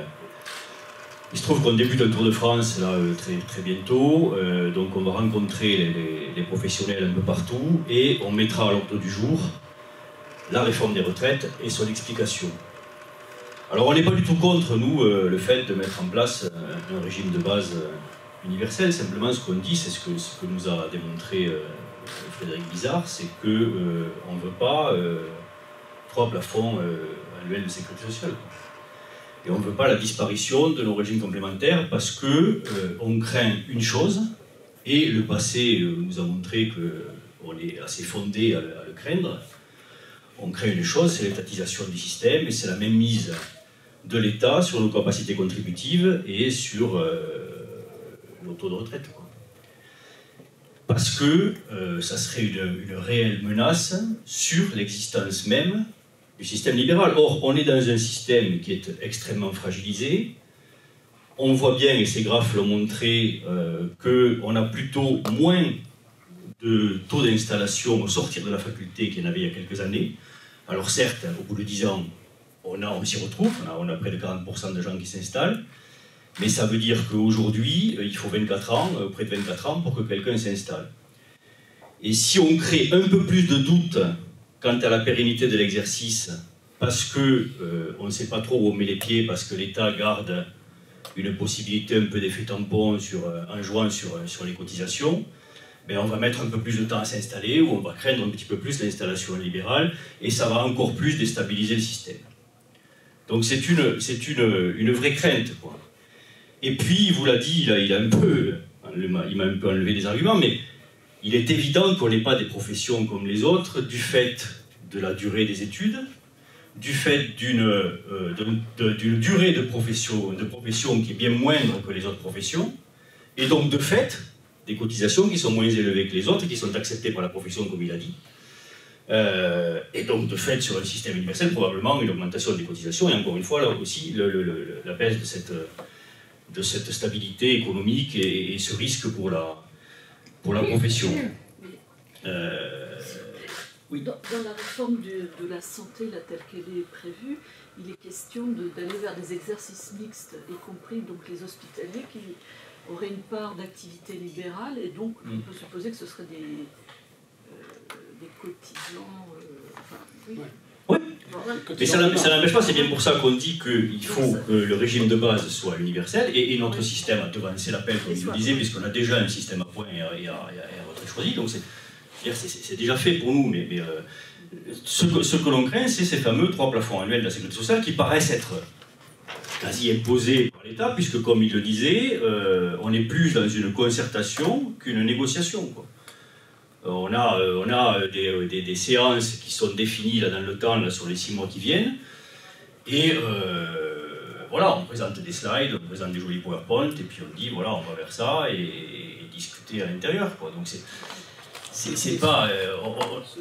il se trouve qu'on débute un Tour de France là, très bientôt, donc on va rencontrer les professionnels un peu partout, et on mettra à l'ordre du jour la réforme des retraites et son explication. Alors on n'est pas du tout contre, nous, le fait de mettre en place un régime de base universel. Simplement ce qu'on dit, c'est ce que nous a démontré Frédéric Bizard, c'est qu'on ne veut pas 3 plafonds annuels de sécurité sociale. Et on ne veut pas la disparition de nos régimes complémentaires parce qu'on craint une chose, et le passé nous a montré qu'on est assez fondé à le craindre. On craint une chose, c'est l'étatisation du système, et c'est la même mise de l'État sur nos capacités contributives et sur nos taux de retraite. Parce que ça serait une réelle menace sur l'existence même du système libéral. Or, on est dans un système qui est extrêmement fragilisé. On voit bien, et ces graphes l'ont montré, qu'on a plutôt moins de taux d'installation au sortir de la faculté qu'il y en avait il y a quelques années. Alors certes, au bout de 10 ans, on s'y retrouve, on a près de 40% de gens qui s'installent, mais ça veut dire qu'aujourd'hui, il faut 24 ans, près de 24 ans, pour que quelqu'un s'installe. Et si on crée un peu plus de doute quant à la pérennité de l'exercice, parce qu'on ne sait pas trop où on met les pieds, parce que l'État garde une possibilité un peu d'effet tampon en jouant sur les cotisations, mais on va mettre un peu plus de temps à s'installer, ou on va craindre un petit peu plus l'installation libérale, et ça va encore plus déstabiliser le système. Donc c'est une vraie crainte, quoi. Et puis, il vous l'a dit, il m'a un peu enlevé des arguments, mais il est évident qu'on n'est pas des professions comme les autres, du fait de la durée des études. du fait d'une durée de profession qui est bien moindre que les autres professions, et donc de fait, des cotisations qui sont moins élevées que les autres et qui sont acceptées par la profession, comme il a dit. Et donc, de fait, sur un système universel, probablement une augmentation des cotisations, et encore une fois, là aussi, la baisse de cette stabilité économique et ce risque pour la profession. Oui. Dans la réforme de la santé, là, telle qu'elle est prévue, il est question d'aller vers des exercices mixtes, y compris donc, les hospitaliers qui auraient une part d'activité libérale, et donc on peut supposer que ce serait des cotisants. Oui. Oui, mais ça n'empêche pas, c'est bien pour ça qu'on dit qu'il faut que le régime de base soit universel, et notre système a devancé l'appel, comme il le disait, puisqu'on a déjà un système à points et à retraite choisie, donc c'est déjà fait pour nous, mais ce que l'on craint, c'est ces fameux 3 plafonds annuels de la sécurité sociale qui paraissent être quasi imposés par l'État, puisque, comme il le disait, on est plus dans une concertation qu'une négociation, quoi. On a des séances qui sont définies là, dans le temps, là, sur les 6 mois qui viennent, et voilà, on présente des slides, on présente des jolis PowerPoint, et puis on dit, voilà, on va vers ça, et discuter à l'intérieur, quoi. Donc c'est pas...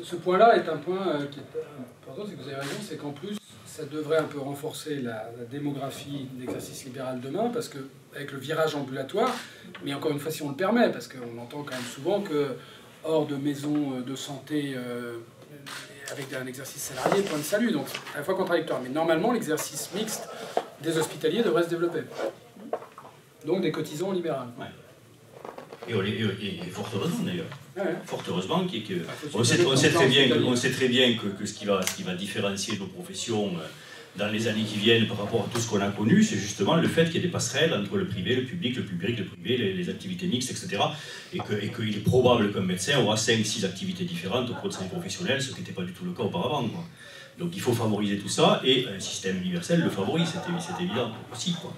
Ce point-là est un point qui est important, c'est que vous avez raison, c'est qu'en plus, ça devrait un peu renforcer la démographie d'exercice libéral demain, parce qu'avec le virage ambulatoire, mais encore une fois, si on le permet, parce qu'on entend quand même souvent que hors de maisons de santé avec un exercice salarié, point de salut, donc c'est à la fois contradictoire. Mais normalement, l'exercice mixte des hospitaliers devrait se développer. Donc des cotisants libéraux. Ouais. Et fort heureusement d'ailleurs. Ouais. Fort heureusement on sait très bien que ce qui va différencier nos professions dans les années qui viennent par rapport à tout ce qu'on a connu, c'est justement le fait qu'il y ait des passerelles entre le privé, le public, le privé, les activités mixtes, etc. Et qu'il est probable qu'un médecin aura 5-6 activités différentes au cours de son professionnel, ce qui n'était pas du tout le cas auparavant, quoi. Donc il faut favoriser tout ça, et un système universel le favorise, c'est évident aussi, quoi.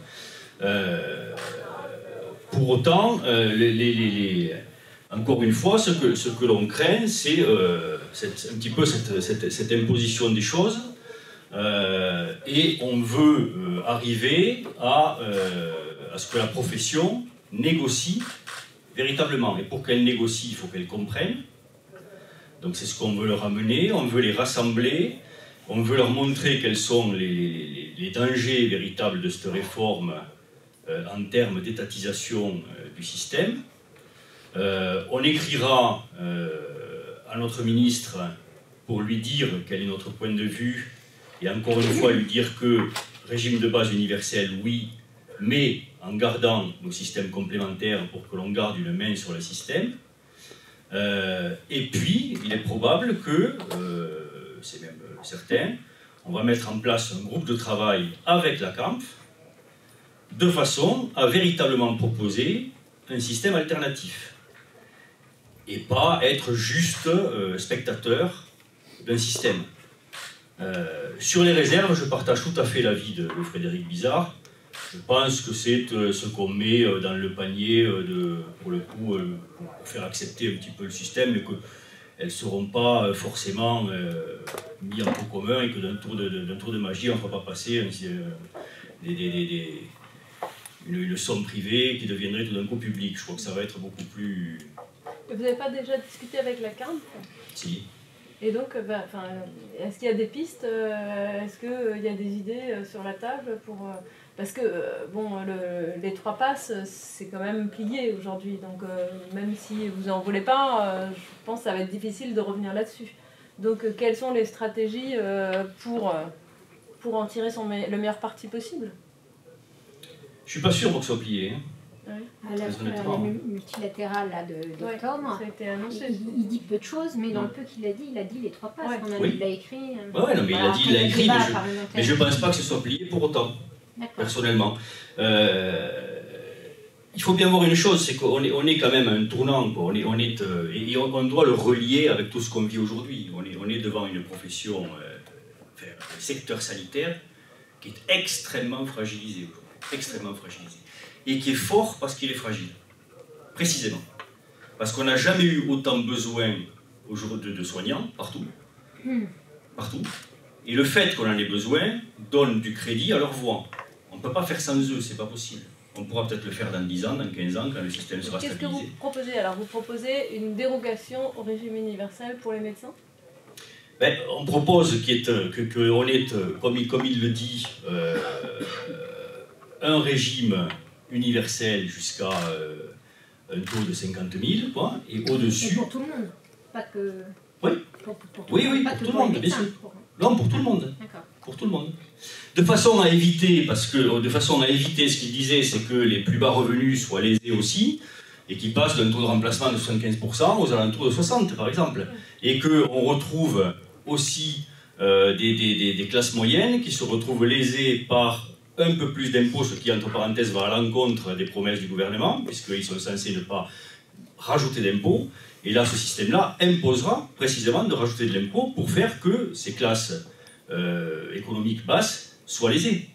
Pour autant, encore une fois, ce que l'on craint, c'est un petit peu cette imposition des choses, et on veut arriver à ce que la profession négocie véritablement. Et pour qu'elle négocie, il faut qu'elle comprenne. Donc c'est ce qu'on veut leur amener, on veut les rassembler, on veut leur montrer quels sont les dangers véritables de cette réforme en termes d'étatisation du système. On écrira à notre ministre pour lui dire quel est notre point de vue, et encore une fois lui dire que régime de base universel, oui, mais en gardant nos systèmes complémentaires pour que l'on garde une main sur le système. Et puis, il est probable que, c'est même certain, on va mettre en place un groupe de travail avec la CAMF, de façon à véritablement proposer un système alternatif. Et pas être juste spectateur d'un système. Sur les réserves, je partage tout à fait l'avis de Frédéric Bizard. Je pense que c'est ce qu'on met dans le panier, pour le coup, pour faire accepter un petit peu le système, mais qu'elles ne seront pas forcément mises en pot commun, et que d'un tour de magie, on ne fera pas passer une somme privée qui deviendrait tout d'un coup publique. Je crois que ça va être beaucoup plus... Vous n'avez pas déjà discuté avec la CAMF? Si. Et donc, est-ce qu'il y a des pistes? Est-ce qu'il y a des idées sur la table pour... Parce que, bon, les 3 passes, c'est quand même plié aujourd'hui. Donc, même si vous n'en voulez pas, je pense que ça va être difficile de revenir là-dessus. Donc, quelles sont les stratégies pour en tirer le meilleur parti possible? Je suis pas sûr pour que ce soit plié. Hein. À la multilatérale d'octobre, ça a été annoncé. Il dit peu de choses, mais dans le peu qu'il a dit les 3 passes. Oui. Il l'a écrit. Ouais, non, mais il l'a écrit, mais je ne pense pas que ce soit plié pour autant, personnellement. Il faut bien voir une chose, c'est qu'on est quand même à un tournant, quoi. Et on doit le relier avec tout ce qu'on vit aujourd'hui. On est devant une profession, un secteur sanitaire qui est extrêmement fragilisé aujourd'hui. Extrêmement fragilisé. Et qui est fort parce qu'il est fragile. Précisément. Parce qu'on n'a jamais eu autant besoin aujourd'hui de soignants, partout. Partout. Et le fait qu'on en ait besoin donne du crédit à leur voix. On ne peut pas faire sans eux, c'est pas possible. On pourra peut-être le faire dans 10 ans, dans 15 ans, quand le système sera stabilisé. Qu'est-ce que vous proposez alors? Vous proposez une dérogation au régime universel pour les médecins? Ben, on propose qu'on ait, comme il le dit, un régime universel jusqu'à un taux de 50 000, quoi, et au-dessus... Pour tout le monde, pas que... Oui, pour oui, pour tout le monde, bien sûr. Non, pour tout le monde. D'accord. Pour tout le monde. De façon à éviter, ce qu'il disait, c'est que les plus bas revenus soient lésés aussi, et qu'ils passent d'un taux de remplacement de 75% aux alentours de 60%, par exemple. Et qu'on retrouve aussi des classes moyennes qui se retrouvent lésées par un peu plus d'impôts, ce qui, entre parenthèses, va à l'encontre des promesses du gouvernement, puisqu'ils sont censés ne pas rajouter d'impôts. Et là, ce système-là imposera précisément de rajouter de l'impôt pour faire que ces classes économiques basses soient lésées.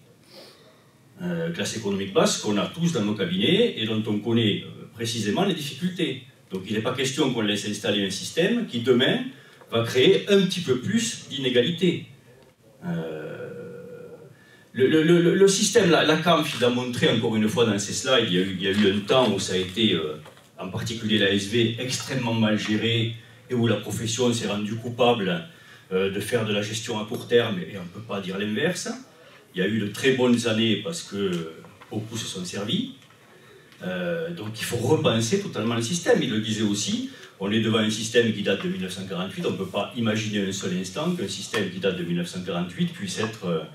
Classes économiques basses qu'on a tous dans nos cabinets et dont on connaît précisément les difficultés. Donc il n'est pas question qu'on laisse installer un système qui, demain, va créer un petit peu plus d'inégalités. Le système, la CAMF, il a montré encore une fois dans ses slides, il y a eu un temps où ça a été... en particulier l'ASV, extrêmement mal gérée et où la profession s'est rendue coupable de faire de la gestion à court terme, et on ne peut pas dire l'inverse. Il y a eu de très bonnes années parce que beaucoup se sont servis. Donc il faut repenser totalement le système. Il le disait aussi, on est devant un système qui date de 1948, on ne peut pas imaginer un seul instant qu'un système qui date de 1948 puisse être...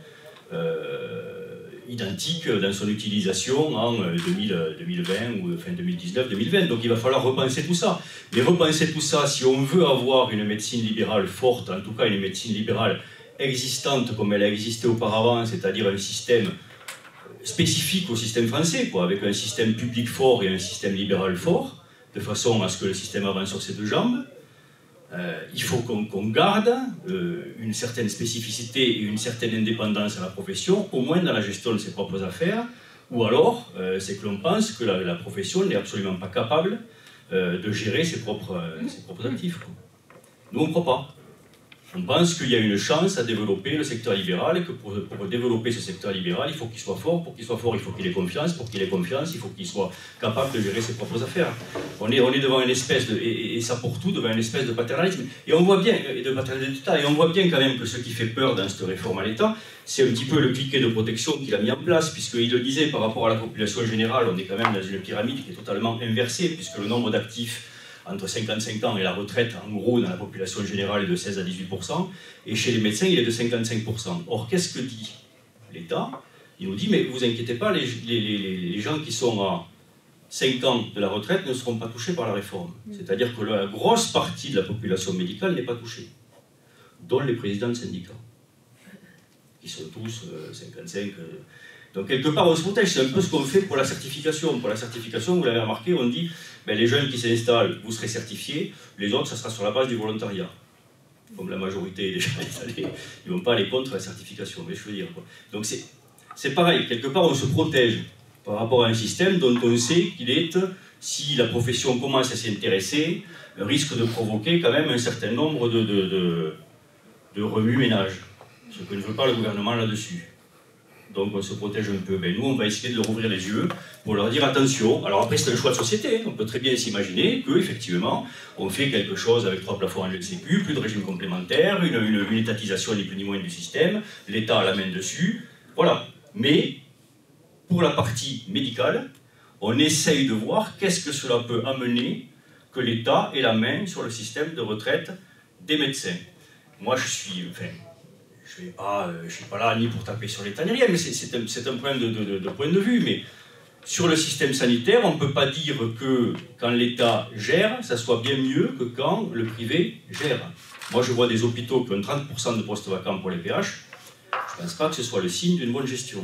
identique dans son utilisation en 2020 ou fin 2019-2020. Donc il va falloir repenser tout ça. Mais repenser tout ça, si on veut avoir une médecine libérale forte, en tout cas une médecine libérale existante comme elle a existé auparavant, c'est-à-dire un système spécifique au système français, quoi, avec un système public fort et un système libéral fort, de façon à ce que le système avance sur ses deux jambes, il faut qu'on garde une certaine spécificité et une certaine indépendance à la profession, au moins dans la gestion de ses propres affaires, ou alors c'est que l'on pense que la profession n'est absolument pas capable de gérer ses propres actifs, quoi. Nous, on ne croit pas. On pense qu'il y a une chance à développer le secteur libéral et que pour développer ce secteur libéral, il faut qu'il soit fort. Pour qu'il soit fort, il faut qu'il ait confiance. Pour qu'il ait confiance, il faut qu'il soit capable de gérer ses propres affaires. On est devant une espèce de... Et ça pour tout, devant une espèce de paternalisme. Et on voit bien, de paternalisme d'État, et on voit bien quand même que ce qui fait peur dans cette réforme à l'État, c'est un petit peu le cliquet de protection qu'il a mis en place, puisqu'il le disait par rapport à la population générale, on est quand même dans une pyramide qui est totalement inversée, puisque le nombre d'actifs entre 55 ans et la retraite, en gros, dans la population générale est de 16 à 18%, et chez les médecins, il est de 55%. Or, qu'est-ce que dit l'État? Il nous dit, mais vous inquiétez pas, les gens qui sont à 5 ans de la retraite ne seront pas touchés par la réforme. C'est-à-dire que la grosse partie de la population médicale n'est pas touchée, dont les présidents de syndicats, qui sont tous 55... Donc quelque part on se protège, c'est un peu ce qu'on fait pour la certification. Pour la certification, vous l'avez remarqué, on dit ben, les jeunes qui s'installent, vous serez certifiés, les autres, ça sera sur la base du volontariat. Comme la majorité des gens installés, ils ne vont pas aller contre la certification, mais je veux dire, quoi. Donc c'est pareil, quelque part on se protège par rapport à un système dont on sait qu'il est, si la profession commence à s'y intéresser, risque de provoquer quand même un certain nombre de remue-ménage. Ce que ne veut pas le gouvernement là-dessus. Donc on se protège un peu. Ben, nous, on va essayer de leur ouvrir les yeux pour leur dire attention. Alors après, c'est un choix de société. On peut très bien s'imaginer qu'effectivement, on fait quelque chose avec 3 plafonds en LCQ, plus de régime complémentaire, une étatisation ni plus ni moins du système, l'État a la main dessus. Voilà. Mais pour la partie médicale, on essaye de voir qu'est-ce que cela peut amener que l'État ait la main sur le système de retraite des médecins. Moi, je suis pas là ni pour taper sur l'État ni rien, mais c'est un point de vue. Mais sur le système sanitaire, on ne peut pas dire que quand l'État gère, ça soit bien mieux que quand le privé gère. Moi, je vois des hôpitaux qui ont 30% de postes vacants pour les PH. Je ne pense pas que ce soit le signe d'une bonne gestion.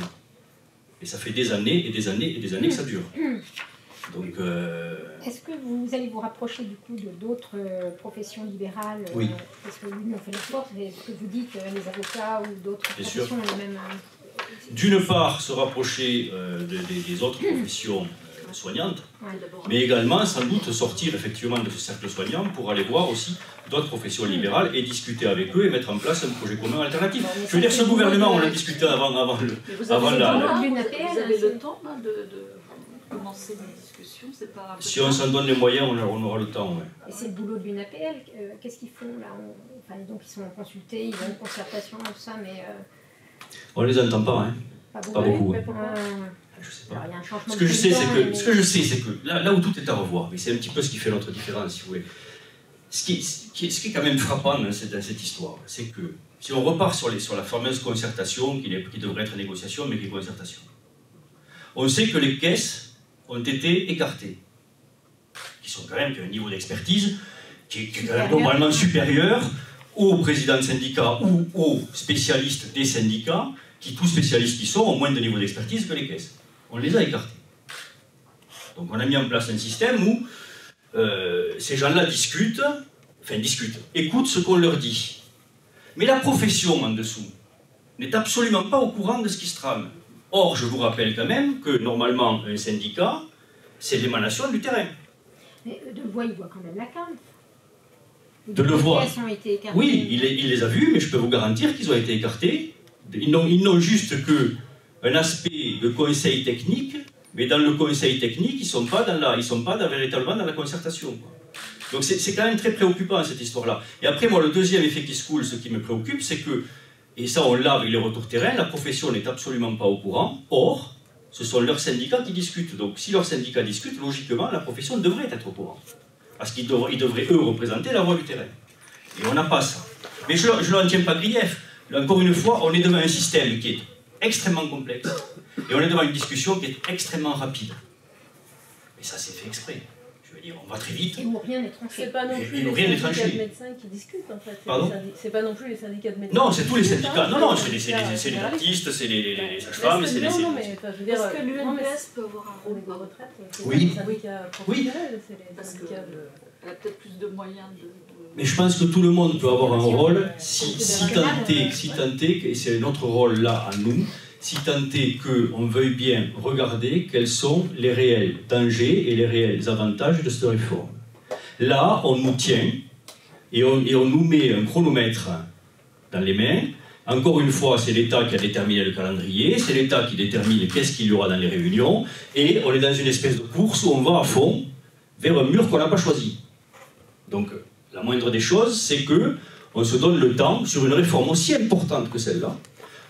Et ça fait des années et des années et des années que ça dure. Donc, est-ce que vous allez vous rapprocher du coup de d'autres professions libérales? Oui. Parce que nous, on fait l'effort, ce que vous dites, les avocats ou d'autres professions ont les mêmes... D'une part, se rapprocher des autres professions soignante, Ouais. mais également sans doute sortir effectivement de ce cercle soignant pour aller voir aussi d'autres professions libérales et discuter avec eux et mettre en place un projet commun alternatif. Je veux dire, ce gouvernement, on l'a discuté avant Vous avez le temps là, de commencer une discussion, c'est pas... Si on s'en donne les moyens, on aura le temps. Ouais. Et c'est le boulot de l'UNAPL. Qu'est-ce qu'ils font là? Enfin, donc ils sont consultés, ils ont une concertation, tout ça, mais... On les entend pas, hein. Pas beaucoup. Ouais. Je sais pas. Alors, il y a un changement Ce que de je sais, président, c'est que là où tout est à revoir, mais c'est un petit peu ce qui fait notre différence, si vous voulez. Ce qui est quand même frappant dans cette histoire, c'est que si on repart sur la fameuse concertation, qui devrait être négociation, mais qui est concertation, on sait que les caisses ont été écartées, qui ont un niveau d'expertise qui est quand même globalement supérieur aux présidents de syndicats ou aux spécialistes des syndicats, qui, tous spécialistes qui sont, ont moins de niveau d'expertise que les caisses. On les a écartés. Donc on a mis en place un système où ces gens-là discutent, écoutent ce qu'on leur dit. Mais la profession en dessous n'est absolument pas au courant de ce qui se trame. Or, je vous rappelle quand même que normalement, un syndicat, c'est l'émanation du terrain. Mais Delevoye, il voit quand même la carte. Delevoye. Ont été écartées. Oui, il les a vus, mais je peux vous garantir qu'ils ont été écartés. Ils n'ont juste qu'un aspect de conseil technique, mais dans le conseil technique, ils ne sont pas véritablement dans la concertation, quoi. Donc c'est quand même très préoccupant cette histoire-là. Et après, moi, le deuxième effet qui se coule, ce qui me préoccupe, c'est que, et ça on l'a avec les retours terrain, la profession n'est absolument pas au courant. Or, ce sont leurs syndicats qui discutent. Donc si leurs syndicats discutent, logiquement, la profession devrait être au courant. Parce qu'ils devraient, eux, représenter la voix du terrain. Et on n'a pas ça. Mais je ne leur tiens pas grief. Encore une fois, on est devant un système qui est extrêmement complexe. Et on est devant une discussion qui est extrêmement rapide. Et ça, c'est fait exprès. Je veux dire, on va très vite. Et où rien n'est tranché. C'est pas non plus les syndicats de médecins qui discutent, en fait. C'est pas non plus les syndicats de médecins. Non, c'est tous les syndicats. Non, c'est les dentistes, c'est les sages-femmes, c'est les... Non, mais est-ce que l'UNPS peut avoir un rôle de retraite? Oui. Les syndicats professionnels, c'est les syndicats de... Elle a peut-être plus de moyens de... Mais je pense que tout le monde peut avoir un rôle si tant est, et c'est notre rôle là à nous, si tant est qu'on veuille bien regarder quels sont les réels dangers et les réels avantages de cette réforme. Là, on nous tient et on nous met un chronomètre dans les mains. Encore une fois, c'est l'État qui a déterminé le calendrier, c'est l'État qui détermine qu'est-ce qu'il y aura dans les réunions, et on est dans une espèce de course où on va à fond vers un mur qu'on n'a pas choisi. Donc, la moindre des choses, c'est que on se donne le temps, sur une réforme aussi importante que celle-là,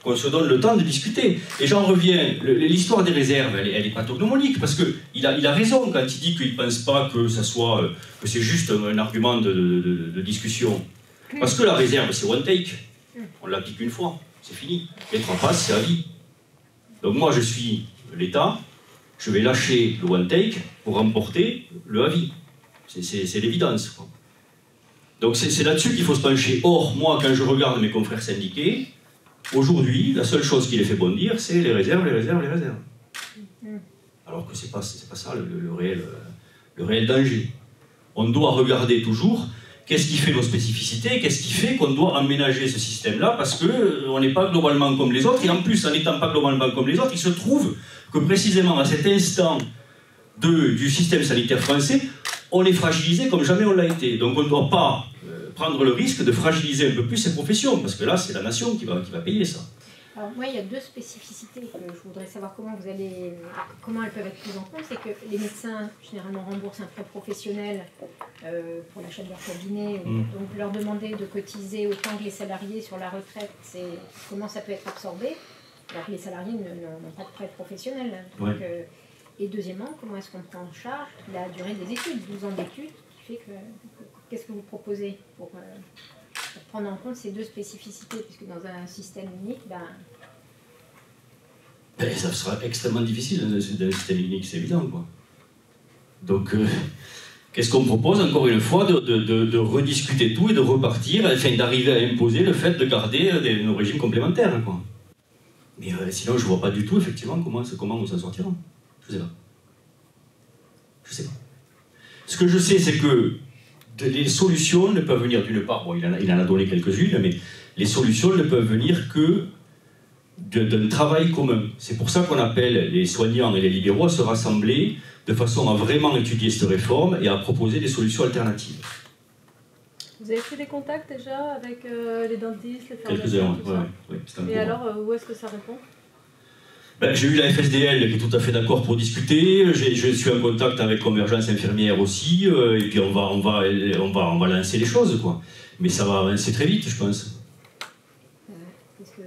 qu'on se donne le temps de discuter. Et j'en reviens, l'histoire des réserves, elle est pathognomonique, parce qu'il a raison quand il dit qu'il ne pense pas que c'est juste un argument de discussion. Parce que la réserve, c'est one take. On l'applique une fois, c'est fini. Les 3 passes, c'est à vie. Donc moi, je suis l'État, je vais lâcher le one take pour remporter le à vie. C'est l'évidence, quoi. Donc c'est là-dessus qu'il faut se pencher. Or, moi, quand je regarde mes confrères syndiqués, aujourd'hui, la seule chose qui les fait bondir, c'est les réserves, les réserves, les réserves. Alors que c'est pas ça le réel danger. On doit regarder toujours qu'est-ce qui fait nos spécificités, qu'est-ce qui fait qu'on doit aménager ce système-là, parce qu'on n'est pas globalement comme les autres, et en plus, en n'étant pas globalement comme les autres, il se trouve que précisément à cet instant du système sanitaire français, on est fragilisé comme jamais on l'a été. Donc on ne doit pas prendre le risque de fragiliser un peu plus ces professions, parce que là, c'est la nation qui va payer ça. Alors moi, il y a 2 spécificités que je voudrais savoir comment elles peuvent être prises en compte. C'est que les médecins, généralement, remboursent un frais professionnel pour l'achat de leur cabinet. Donc leur demander de cotiser autant que les salariés sur la retraite, comment ça peut être absorbé, alors que les salariés n'ont pas de frais professionnels. Donc, et deuxièmement, comment est-ce qu'on prend en charge la durée des études, 12 ans d'études, qui fait que qu'est-ce que vous proposez pour prendre en compte ces 2 spécificités, puisque dans un système unique, ça sera extrêmement difficile dans un système unique, c'est évident, quoi. Donc, qu'est-ce qu'on propose, encore une fois, de rediscuter tout et de repartir, afin d'arriver à imposer le fait de garder nos régimes complémentaires, quoi. Mais sinon, je ne vois pas du tout, effectivement, comment on s'en sortira. Je sais pas. Ce que je sais, c'est que les solutions ne peuvent venir d'une part, bon, il en a donné quelques-unes, mais les solutions ne peuvent venir que d'un travail commun. C'est pour ça qu'on appelle les soignants et les libéraux à se rassembler de façon à vraiment étudier cette réforme et à proposer des solutions alternatives. Vous avez fait des contacts déjà avec les dentistes, les pharmaciens, Quelques-uns, tout ça? oui. Et alors, où est-ce que ça répond? Ben, j'ai eu la FSDL qui est tout à fait d'accord pour discuter. Je suis en contact avec Convergence Infirmière aussi, et puis on va lancer les choses, quoi. Mais ça va avancer très vite, je pense. Parce que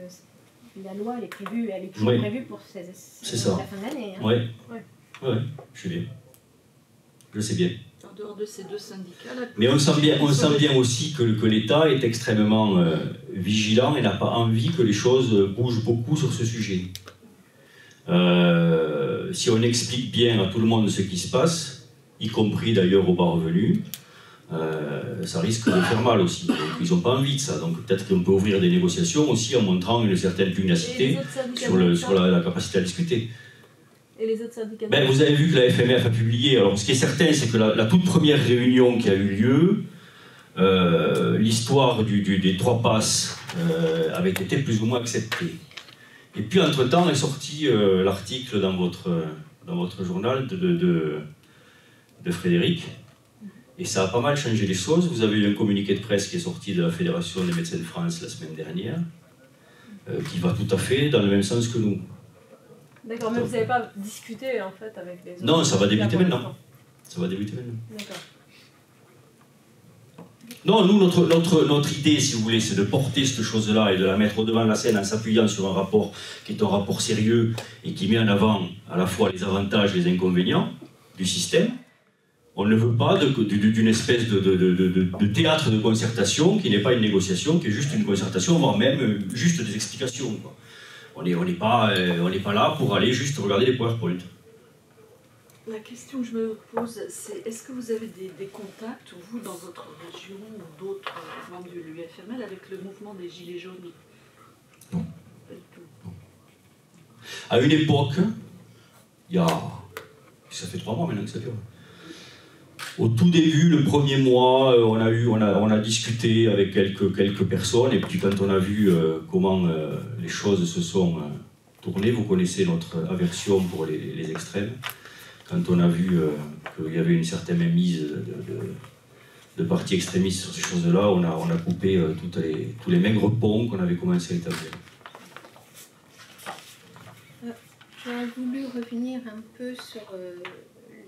la loi, elle est toujours prévue pour la fin de l'année. Hein. Oui, je sais bien. Je sais bien. En dehors de ces deux syndicats... Mais on sent bien aussi que l'État est extrêmement vigilant et n'a pas envie que les choses bougent beaucoup sur ce sujet. Si on explique bien à tout le monde ce qui se passe, y compris d'ailleurs aux bas revenus, ça risque de faire mal aussi. Donc, ils n'ont pas envie de ça. Donc peut-être qu'on peut ouvrir des négociations aussi en montrant une certaine pugnacité sur la capacité à discuter. Et les autres syndicats? Ben, vous avez vu que la FMF a publié. Alors ce qui est certain, c'est que la toute première réunion qui a eu lieu, l'histoire des 3 passes avait été plus ou moins acceptée. Et puis entre-temps est sorti l'article dans votre journal de Frédéric. Et ça a pas mal changé les choses. Vous avez eu un communiqué de presse qui est sorti de la Fédération des médecins de France la semaine dernière, qui va tout à fait dans le même sens que nous. D'accord, mais vous n'avez pas discuté en fait avec les autres? Non, ça va débuter maintenant. Ça va débuter maintenant. D'accord. Non, nous, notre idée, si vous voulez, c'est de porter cette chose-là et de la mettre au devant de la scène en s'appuyant sur un rapport qui est un rapport sérieux et qui met en avant à la fois les avantages et les inconvénients du système. On ne veut pas d'une espèce de théâtre de concertation qui n'est pas une négociation, qui est juste une concertation, voire même juste des explications, quoi. On n'est pas là pour aller juste regarder les PowerPoint. La question que je me pose, c'est est-ce que vous avez des contacts, vous, dans votre région ou d'autres membres de l'UFML, avec le mouvement des Gilets jaunes? Non. Pas du tout. À une époque, ça fait 3 mois maintenant que ça dure. Au tout début, le premier mois, on a discuté avec quelques personnes, et puis quand on a vu comment les choses se sont tournées, vous connaissez notre aversion pour les extrêmes, quand on a vu qu'il y avait une certaine mise de partis extrémistes sur ces choses-là, on a coupé tous les maigres ponts qu'on avait commencé à établir. J'aurais voulu revenir un peu sur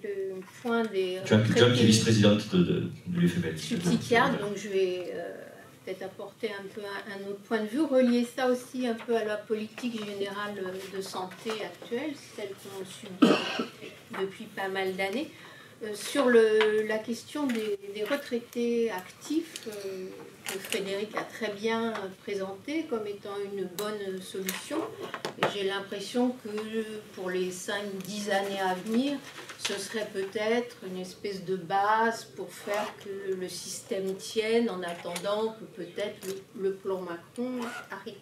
le point des Jacques qui est vice-présidente de l'UFML. Je suis psychiatre, donc je vais peut-être apporter un peu un autre point de vue, relier ça aussi un peu à la politique générale de santé actuelle, celle qu'on subit depuis pas mal d'années. Sur la question des retraités actifs, que Frédéric a très bien présenté comme étant une bonne solution. J'ai l'impression que pour les 5-10 années à venir, ce serait peut-être une espèce de base pour faire que le système tienne en attendant que peut-être le plan Macron arrive.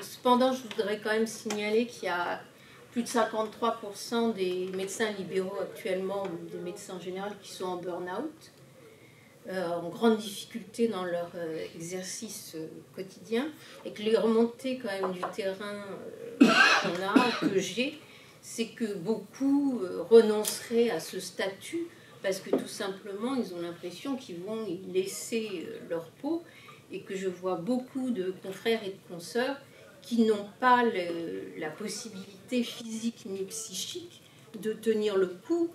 Cependant, je voudrais quand même signaler qu'il y a plus de 53% des médecins libéraux actuellement, ou des médecins généraux, qui sont en burn-out, en grande difficulté dans leur exercice quotidien, et que les remontées quand même du terrain que j'ai, c'est que beaucoup renonceraient à ce statut parce que tout simplement ils ont l'impression qu'ils vont y laisser leur peau, et que je vois beaucoup de confrères et de consoeurs qui n'ont pas la possibilité physique ni psychique de tenir le coup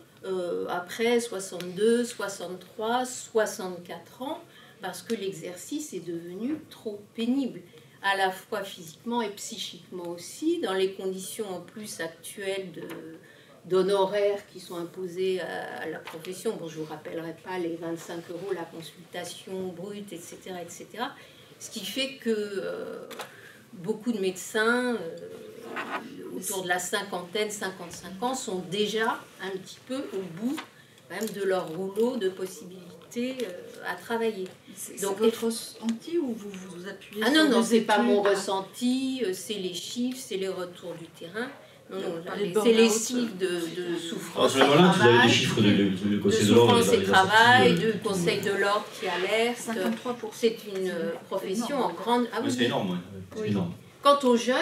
après 62, 63, 64 ans, parce que l'exercice est devenu trop pénible, à la fois physiquement et psychiquement aussi, dans les conditions en plus actuelles d'honoraires qui sont imposés à la profession. Bon, je ne vous rappellerai pas les 25 € la consultation brute, etc., etc. Ce qui fait que beaucoup de médecins, autour de la cinquantaine, 55 ans, sont déjà un petit peu au bout même de leur rouleau de possibilités à travailler. C'est votre ressenti ou vous vous appuyez sur non, des c'est pas études? mon ressenti, c'est les chiffres, c'est les retours du terrain. Non, Les c'est les chiffres de souffrance et vous avez travail, des chiffres de de souffrance et travail, de conseil de l'ordre qui alerte. 53%. C'est une profession en grande... Ah, C'est énorme, oui. c'est énorme. Quant aux jeunes,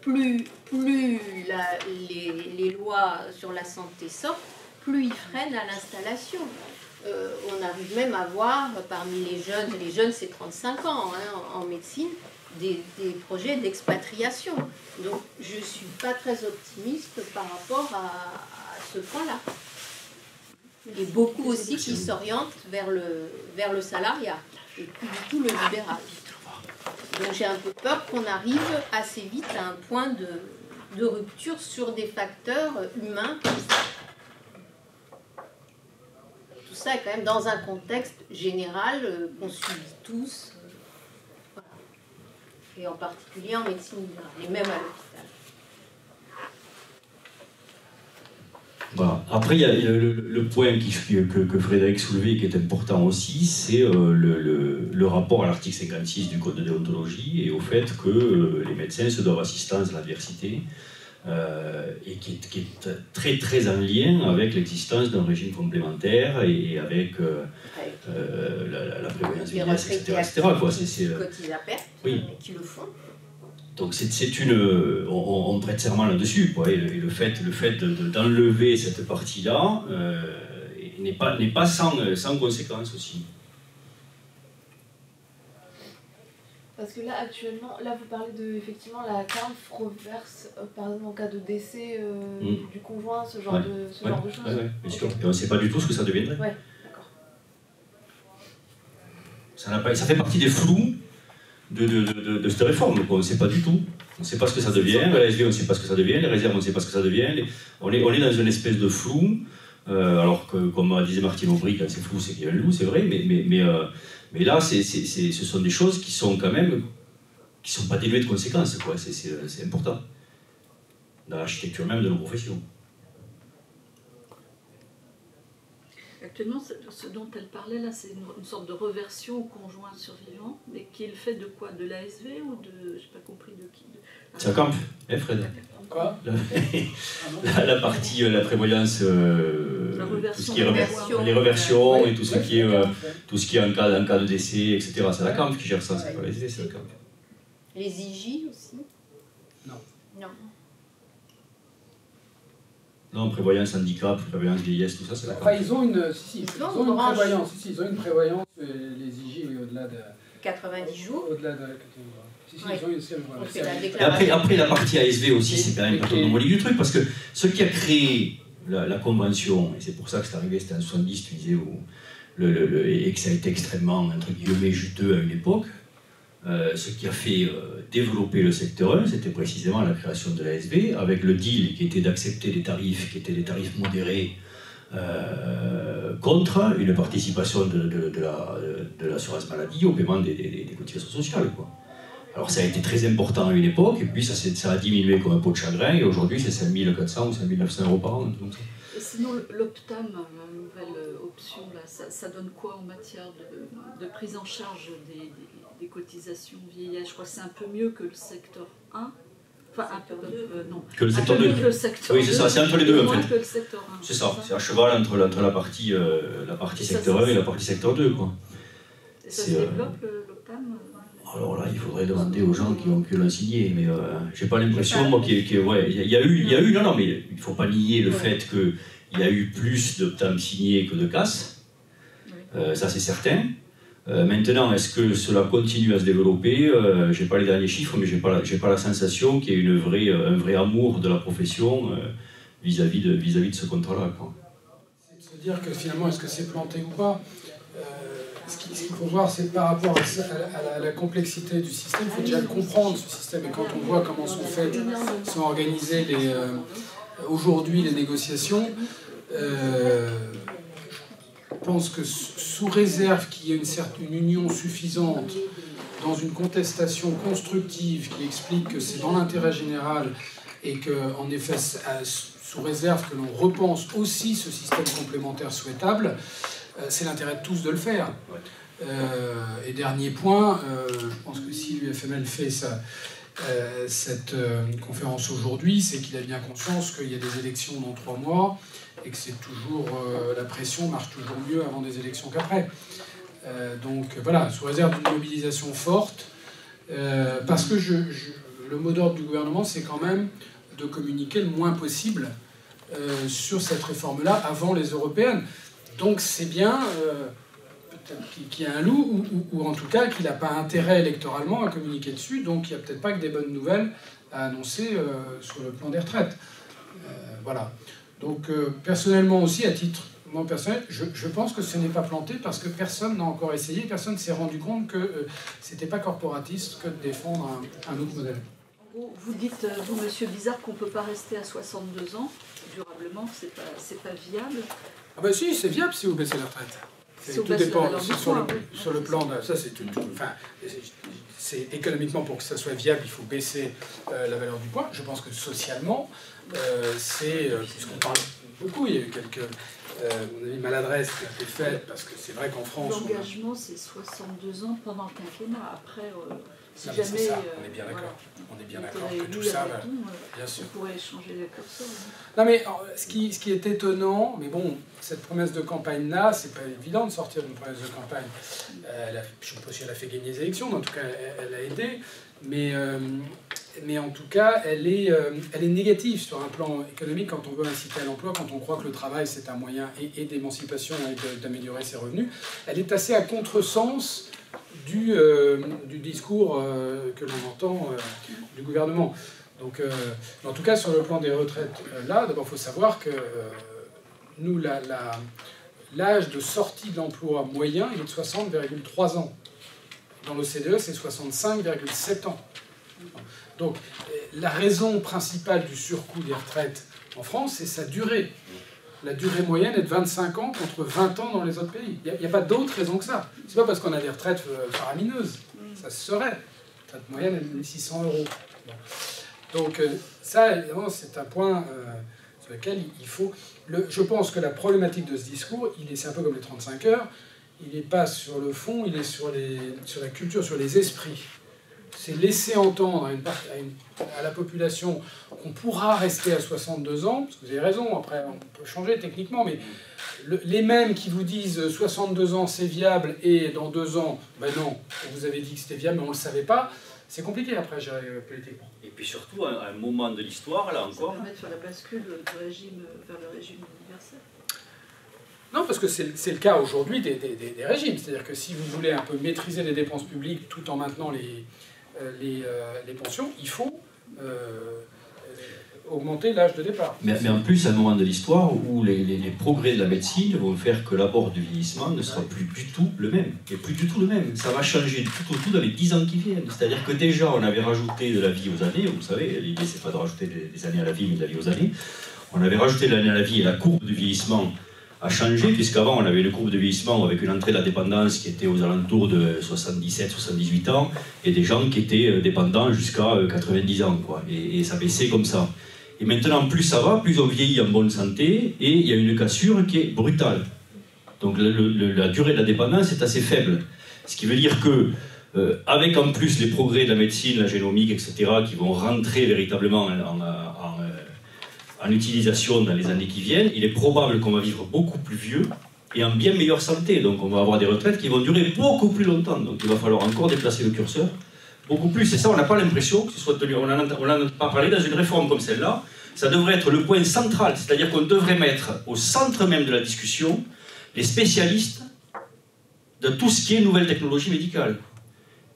plus les lois sur la santé sortent, plus ils freinent à l'installation. On arrive même à voir parmi les jeunes c'est 35 ans hein, en médecine, des projets d'expatriation. Donc je ne suis pas très optimiste par rapport à ce point-là. Et beaucoup aussi qui s'orientent vers le salariat et plus du tout le libéral. Donc j'ai un peu peur qu'on arrive assez vite à un point de rupture sur des facteurs humains comme ça. Tout ça est quand même dans un contexte général qu'on subit tous, voilà. Et en particulier en médecine libérale, et même à l'hôpital. Voilà. Après, il y a le point que Frédéric soulevait qui est important aussi, c'est le rapport à l'article 56 du Code de déontologie et au fait que les médecins se doivent assistance à l'adversité et qui est très très en lien avec l'existence d'un régime complémentaire et avec la prévoyance vieillesse, etc. Quoi. Qui cotisent à perte, oui. Mais qui le font. Donc on prête serment là-dessus, quoi. Et le fait d'enlever cette partie-là n'est pas sans conséquence aussi. Parce que là, actuellement, vous parlez de, effectivement, la CAMF reverse, par exemple, en cas de décès du conjoint, ce genre de choses. Ouais, bien sûr. Et on ne sait pas du tout ce que ça deviendrait. Ouais, d'accord. Ça fait partie des flous de cette réforme, quoi. On ne sait pas du tout. On ne sait pas ce que ça devient. La SV, on ne sait pas ce que ça devient. Les réserves, on ne sait pas ce que ça devient. On est dans une espèce de flou. Alors que, comme disait Martine Aubry, quand c'est flou, c'est qu'il y a un loup, c'est vrai. Mais là, ce sont des choses qui sont quand même, qui sont pas dénuées de conséquences, quoi. C'est important dans l'architecture même de nos professions. Actuellement, ce dont elle parlait là, c'est une sorte de reversion au conjoint survivant, mais qui est le fait de quoi? De l'ASV ou de... J'ai pas compris de qui. C'est un camp, hein, Fred? Quoi? La partie, la prévoyance, tout ce qui est les reversions ouais, et tout ce qui est en cas de décès, etc. C'est la camp qui gère ça, c'est pas l'ASV, c'est la camp. Les IJ aussi? Non. Non, prévoyance handicap, prévoyance vieillesse, tout ça, c'est la camp. Enfin, ils ont une prévoyance. Ils ont une prévoyance, les IJ, au-delà de 90 jours. Au-delà de la Et après, la partie ASV aussi, c'est quand même pas l'anomalie du truc, parce que ce qui a créé la convention, et c'est pour ça que c'est arrivé, c'était en 70, tu disais, et que ça a été extrêmement, entre guillemets, juteux à une époque, ce qui a fait développer le secteur 1, c'était précisément la création de l'ASV, avec le deal qui était d'accepter des tarifs qui étaient des tarifs modérés contre une participation de l'assurance maladie au paiement des cotisations sociales, quoi. Alors ça a été très important à une époque, et puis ça a diminué comme un pot de chagrin, et aujourd'hui c'est 5 400 ou 5 900 € par an. Donc ça. Et sinon, l'Optam, la nouvelle option, là, ça donne quoi en matière de prise en charge des cotisations vieillesse? Je crois que c'est un peu mieux que le secteur 1. Enfin, un peu non. Que le secteur 2. Oui, c'est ça, c'est entre les deux en fait. C'est ça, c'est à cheval entre la partie secteur 1 et la partie secteur 2, quoi. Et ça se développe, l'Optam? Alors là, il faudrait demander aux gens qui ont pu l'en signer, mais j'ai pas l'impression, moi, il y a eu, non, mais il faut pas nier le fait qu'il y a eu plus d'Optam signés que de CAS, ça c'est certain. Maintenant, est-ce que cela continue à se développer? J'ai pas les derniers chiffres, mais j'ai pas la sensation qu'il y ait un vrai amour de la profession vis-à-vis de ce contrat-là, quoi. C'est de se dire que finalement, est-ce que c'est planté ou pas? Ce qu'il faut voir, c'est par rapport à la complexité du système, il faut déjà comprendre ce système. Et quand on voit comment sont organisées aujourd'hui les négociations, je pense que sous réserve qu'il y ait une union suffisante dans une contestation constructive qui explique que c'est dans l'intérêt général et qu'en effet, sous réserve que l'on repense aussi ce système complémentaire souhaitable, c'est l'intérêt de tous de le faire. Et dernier point, je pense que si l'UFML fait cette conférence aujourd'hui, c'est qu'il a bien conscience qu'il y a des élections dans 3 mois et que c'est toujours la pression marche toujours mieux avant des élections qu'après. Donc voilà, sous réserve d'une mobilisation forte, parce que le mot d'ordre du gouvernement, c'est quand même de communiquer le moins possible sur cette réforme-là avant les européennes. Donc c'est bien peut-être qu'il y a un loup, ou en tout cas qu'il n'a pas intérêt électoralement à communiquer dessus, donc il n'y a peut-être pas que des bonnes nouvelles à annoncer sur le plan des retraites. Voilà. Donc personnellement aussi, à titre personnel, je pense que ce n'est pas planté parce que personne n'a encore essayé, personne ne s'est rendu compte que c'était pas corporatiste que de défendre un autre modèle. Vous dites, vous, monsieur Bizarre, qu'on ne peut pas rester à 62 ans durablement, c'est pas viable. Ah ben si, c'est viable si vous baissez la retraite. Tout dépend sur le plan de... Ça, c'est enfin, c'est économiquement, pour que ça soit viable, il faut baisser la valeur du point. Je pense que socialement, puisqu'on parle beaucoup, il y a eu quelques maladresses qui ont été faites, parce que c'est vrai qu'en France... L'engagement, c'est 62 ans pendant le quinquennat. Après, si non, jamais... ça, on est bien d'accord. Voilà, on est bien d'accord que tout ça... bien sûr. On pourrait changer les curseurs. Non mais ce qui est étonnant, mais bon, cette promesse de campagne-là, c'est pas évident de sortir d'une promesse de campagne. Je ne sais pas si elle a fait gagner les élections, mais en tout cas, elle a aidé. Mais en tout cas, elle est négative sur un plan économique quand on veut inciter à l'emploi, quand on croit que le travail c'est un moyen et d'émancipation et d'améliorer ses revenus. Elle est assez à contresens du discours que l'on entend du gouvernement. Donc, en tout cas, sur le plan des retraites, là, d'abord, il faut savoir que nous, l'âge de sortie de l'emploi moyen, il est de 60,3 ans. Dans l'OCDE, c'est 65,7 ans. Donc, la raison principale du surcoût des retraites en France, c'est sa durée. La durée moyenne est de 25 ans contre 20 ans dans les autres pays. Il n'y a pas d'autre raison que ça. C'est pas parce qu'on a des retraites faramineuses. Ça se serait. La retraite moyenne est de 600 €. Bon. Donc, ça, évidemment, c'est un point sur lequel il faut... je pense que la problématique de ce discours, c'est un peu comme les 35 heures, il n'est pas sur le fond, il est sur la culture, sur les esprits. C'est laisser entendre à la population qu'on pourra rester à 62 ans, parce que vous avez raison, après on peut changer techniquement, mais les mêmes qui vous disent 62 ans c'est viable et dans 2 ans, ben non, vous avez dit que c'était viable mais on ne le savait pas, c'est compliqué après à gérer politiquement. Et puis surtout, à un moment de l'histoire, là encore... Ça permet de faire la bascule du régime vers le régime universel. Non, parce que c'est le cas aujourd'hui des régimes. C'est-à-dire que si vous voulez un peu maîtriser les dépenses publiques tout en maintenant les pensions, il faut augmenter l'âge de départ. Mais en plus, à un moment de l'histoire où les progrès de la médecine vont faire que l'abord du vieillissement ne sera plus du tout le même. Et plus du tout le même. Ça va changer tout au tout dans les 10 ans qui viennent. C'est-à-dire que déjà, on avait rajouté de la vie aux années. Vous savez, l'idée, c'est pas de rajouter des années à la vie, mais de la vie aux années. On avait rajouté de l'année à la vie et la courbe du vieillissement a changé, puisqu'avant on avait une courbe de vieillissement avec une entrée de la dépendance qui était aux alentours de 77-78 ans, et des gens qui étaient dépendants jusqu'à 90 ans, quoi. Et ça baissait comme ça. Et maintenant, plus ça va, plus on vieillit en bonne santé, et il y a une cassure qui est brutale. Donc la durée de la dépendance est assez faible. Ce qui veut dire que, avec en plus les progrès de la médecine, la génomique, etc., qui vont rentrer véritablement en utilisation dans les années qui viennent, il est probable qu'on va vivre beaucoup plus vieux et en bien meilleure santé. Donc on va avoir des retraites qui vont durer beaucoup plus longtemps. Donc il va falloir encore déplacer le curseur beaucoup plus. Et ça, on n'a pas l'impression que ce soit tenu. On n'en a pas parlé dans une réforme comme celle-là. Ça devrait être le point central. C'est-à-dire qu'on devrait mettre au centre même de la discussion les spécialistes de tout ce qui est nouvelles technologies médicales,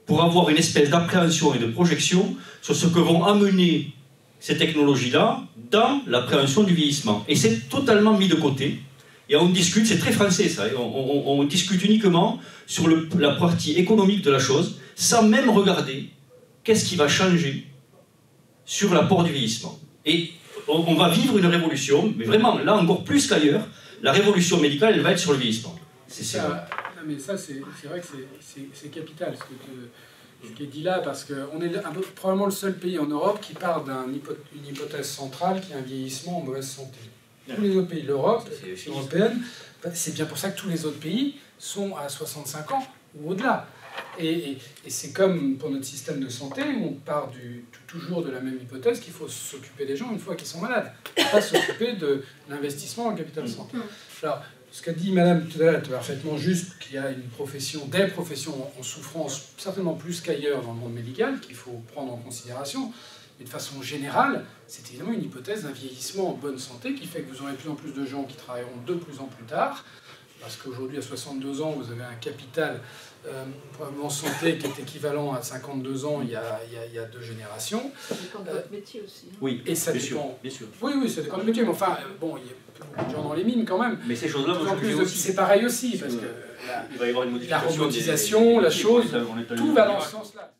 pour avoir une espèce d'appréhension et de projection sur ce que vont amener ces technologies-là dans la prévention du vieillissement. Et c'est totalement mis de côté. Et on discute, c'est très français ça, on discute uniquement sur la partie économique de la chose, sans même regarder qu'est-ce qui va changer sur l'apport du vieillissement. Et on va vivre une révolution, mais vraiment, là encore plus qu'ailleurs, la révolution médicale, elle va être sur le vieillissement. C'est ça. Non mais ça, c'est vrai que c'est capital ce qui est dit là, parce qu'on est probablement le seul pays en Europe qui part d'une hypothèse centrale qui est un vieillissement en mauvaise santé. Tous les autres pays de l'Europe, européenne, c'est bien pour ça que tous les autres pays sont à 65 ans ou au-delà. Et c'est comme pour notre système de santé, où on part toujours de la même hypothèse qu'il faut s'occuper des gens une fois qu'ils sont malades, pas s'occuper de l'investissement en capital santé. Alors, ce qu'a dit Madame tout à l'heure est parfaitement juste, qu'il y a une profession, des professions en souffrance, certainement plus qu'ailleurs dans le monde médical, qu'il faut prendre en considération. Mais de façon générale, c'est évidemment une hypothèse d'un vieillissement en bonne santé qui fait que vous aurez de plus en plus de gens qui travailleront de plus en plus tard. Parce qu'aujourd'hui, à 62 ans, vous avez un capital probablement santé qui est équivalent à 52 ans il y a 2 générations. Ça dépend de votre métier aussi. Hein. Oui, et ça bien dépend. sûr, bien sûr. Oui, ça dépend du métier. Mais enfin, bon, il y a beaucoup de gens dans les mines quand même. Mais ces choses-là, De plus en plus, c'est pareil aussi, parce que il va y avoir une la modification robotisation, la chose, tout va dans ce sens-là.